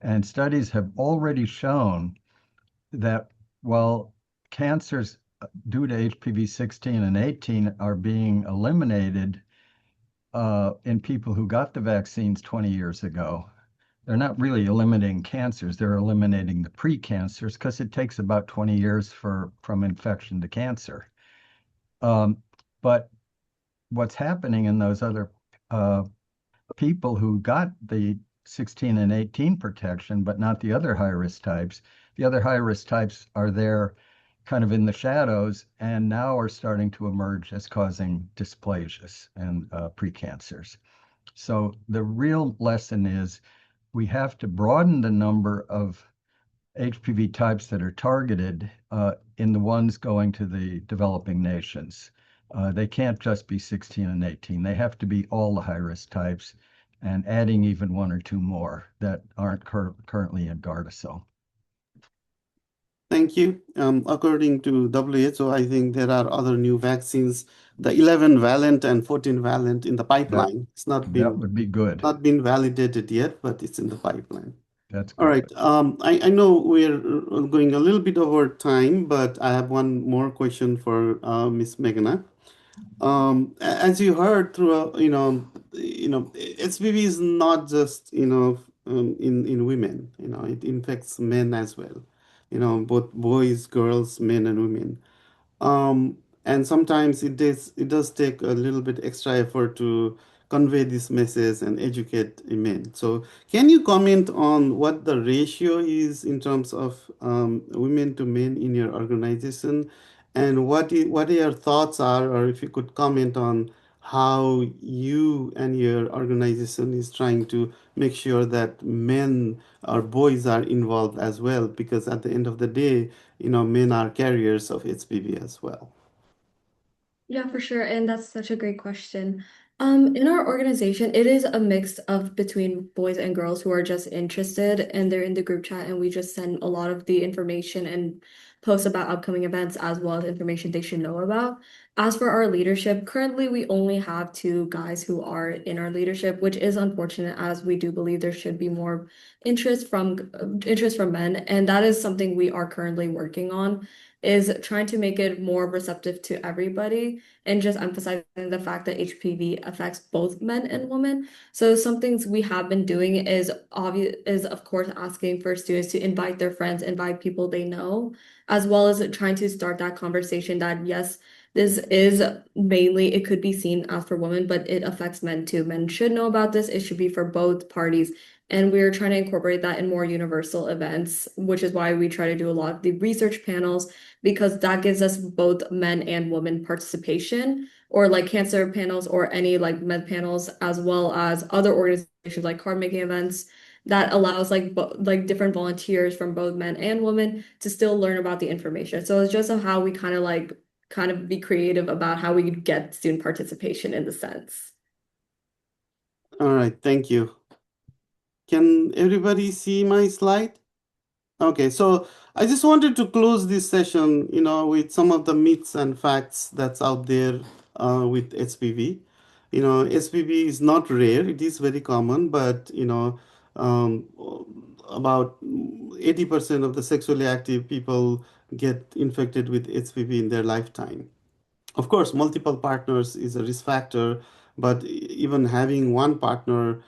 And studies have already shown that while cancers due to HPV 16 and 18 are being eliminated in people who got the vaccines 20 years ago, they're not really eliminating cancers. They're eliminating the pre-cancers because it takes about 20 years from infection to cancer. But what's happening in those other people who got the 16 and 18 protection, but not the other high-risk types, the other high-risk types are there kind of in the shadows and now are starting to emerge as causing dysplasias and precancers. So the real lesson is we have to broaden the number of HPV types that are targeted in the ones going to the developing nations. They can't just be 16 and 18. They have to be all the high-risk types and adding even 1 or 2 more that aren't currently in Gardasil. Thank you. According to WHO, I think there are other new vaccines, the 11 valent and 14 valent in the pipeline. It's not That would be good. not been validated yet, but it's in the pipeline. That's All right. good. I know we're going a little bit over time, but I have one more question for Miss Meghana. As you heard through, HPV is not just, in women, it infects men as well, both boys, girls, men, and women. um, and sometimes it does take a little bit extra effort to convey this message and educate men. So can you comment on what the ratio is in terms of women to men in your organization, and what your thoughts are, or if you could comment on how you and your organization is trying to make sure that men or boys are involved as well, because at the end of the day, men are carriers of HPV as well. Yeah, for sure. And that's such a great question. In our organization, it is a mix of between boys and girls who are just interested and they're in the group chat and we just send a lot of the information and posts about upcoming events as well as information they should know about. As for our leadership, currently we only have two guys who are in our leadership, which is unfortunate as we do believe there should be more interest from men, and that is something we are currently working on is trying to make it more receptive to everybody and just emphasizing the fact that HPV affects both men and women. So some things we have been doing is obvious is of course asking for students to invite their friends, invite people they know, as well as trying to start that conversation that yes, this is mainly it could be seen as for women, but it affects men too. Men should know about this. It should be for both parties. And we're trying to incorporate that in more universal events, which is why we try to do a lot of the research panels because that gives us both men and women participation or like cancer panels or any like med panels as well as other organizations like card making events that allows like different volunteers from both men and women to still learn about the information. So it's just how we kind of be creative about how we get student participation in the sense. All right, thank you. Can everybody see my slide? Okay, so I just wanted to close this session, with some of the myths and facts that's out there with HPV. HPV is not rare; it is very common, but um, about 80% of the sexually active people get infected with HPV in their lifetime. Of course, multiple partners is a risk factor, but even having one partner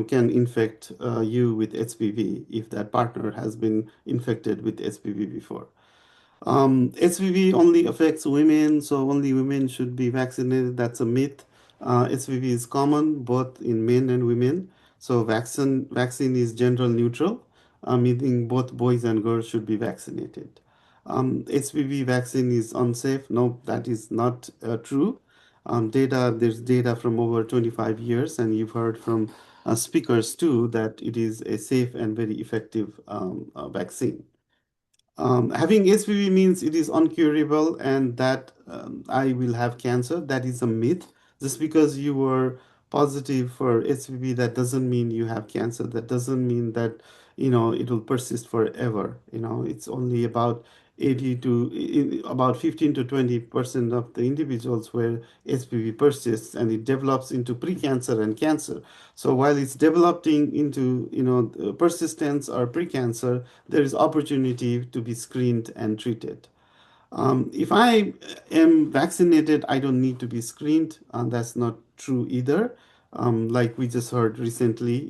can infect you with HPV if that partner has been infected with HPV before. HPV only affects women, so only women should be vaccinated. That's a myth. HPV is common both in men and women, so vaccine is gender neutral, meaning both boys and girls should be vaccinated. HPV vaccine is unsafe. No, that is not true. There's data from over 25 years, and you've heard from speakers too that it is a safe and very effective vaccine. Having HPV means it is uncurable and that I will have cancer. That is a myth. Just because you were positive for HPV, that doesn't mean you have cancer. That doesn't mean that it will persist forever. It's only about 80 to about 15 to 20% of the individuals where HPV persists and it develops into precancer and cancer. So while it's developing into persistence or precancer, there is opportunity to be screened and treated. If I am vaccinated, I don't need to be screened. That's not true either. Like we just heard recently,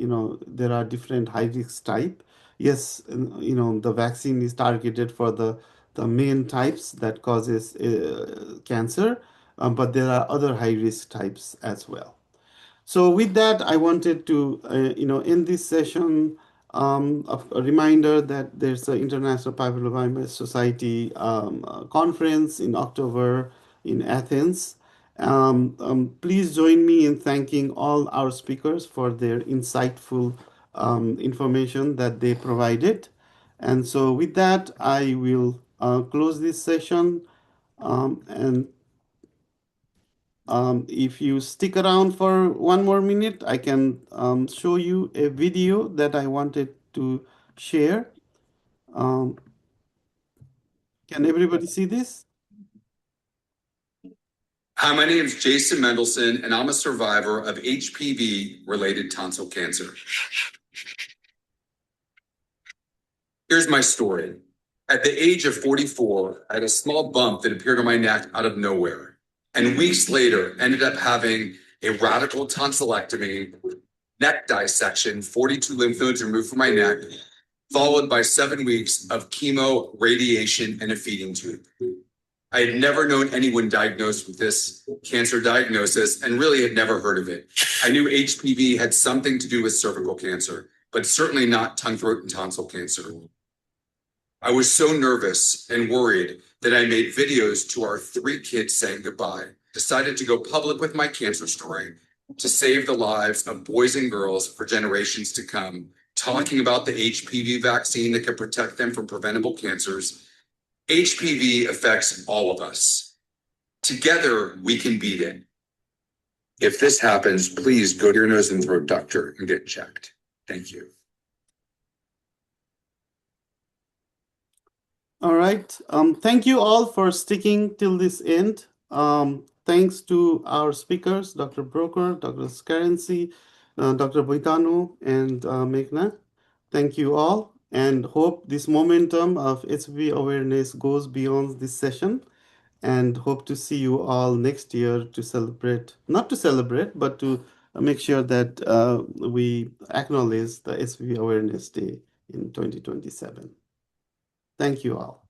there are different high risk type. Yes, the vaccine is targeted for the main types that causes cancer, but there are other high risk types as well. So with that, I wanted to, end this session. A reminder that there's an International Papillomavirus Society conference in October in Athens. Please join me in thanking all our speakers for their insightful information that they provided. And so with that, I will close this session. And if you stick around for one more minute, I can show you a video that I wanted to share. Um, can everybody see this? Hi, my name is Jason Mendelson, and I'm a survivor of HPV-related tonsil cancer. Here's my story. At the age of 44, I had a small bump that appeared on my neck out of nowhere. And weeks later, ended up having a radical tonsillectomy, neck dissection, 42 lymph nodes removed from my neck, followed by 7 weeks of chemo, radiation, and a feeding tube. I had never known anyone diagnosed with this cancer diagnosis and really had never heard of it. I knew HPV had something to do with cervical cancer, but certainly not tongue, throat, and tonsil cancer. I was so nervous and worried that I made videos to our 3 kids saying goodbye, decided to go public with my cancer story to save the lives of boys and girls for generations to come, talking about the HPV vaccine that could protect them from preventable cancers. HPV affects all of us. Together, we can beat it. If this happens, please go to your nose and throat doctor and get checked. Thank you. All right. Thank you all for sticking till this end. Thanks to our speakers, Dr. Broker, Dr. Scarency, Dr. Boitano, and Meghna. Thank you all, and hope this momentum of HPV awareness goes beyond this session, and hope to see you all next year to celebrate, not to celebrate, but to make sure that we acknowledge the HPV Awareness Day in 2027. Thank you all.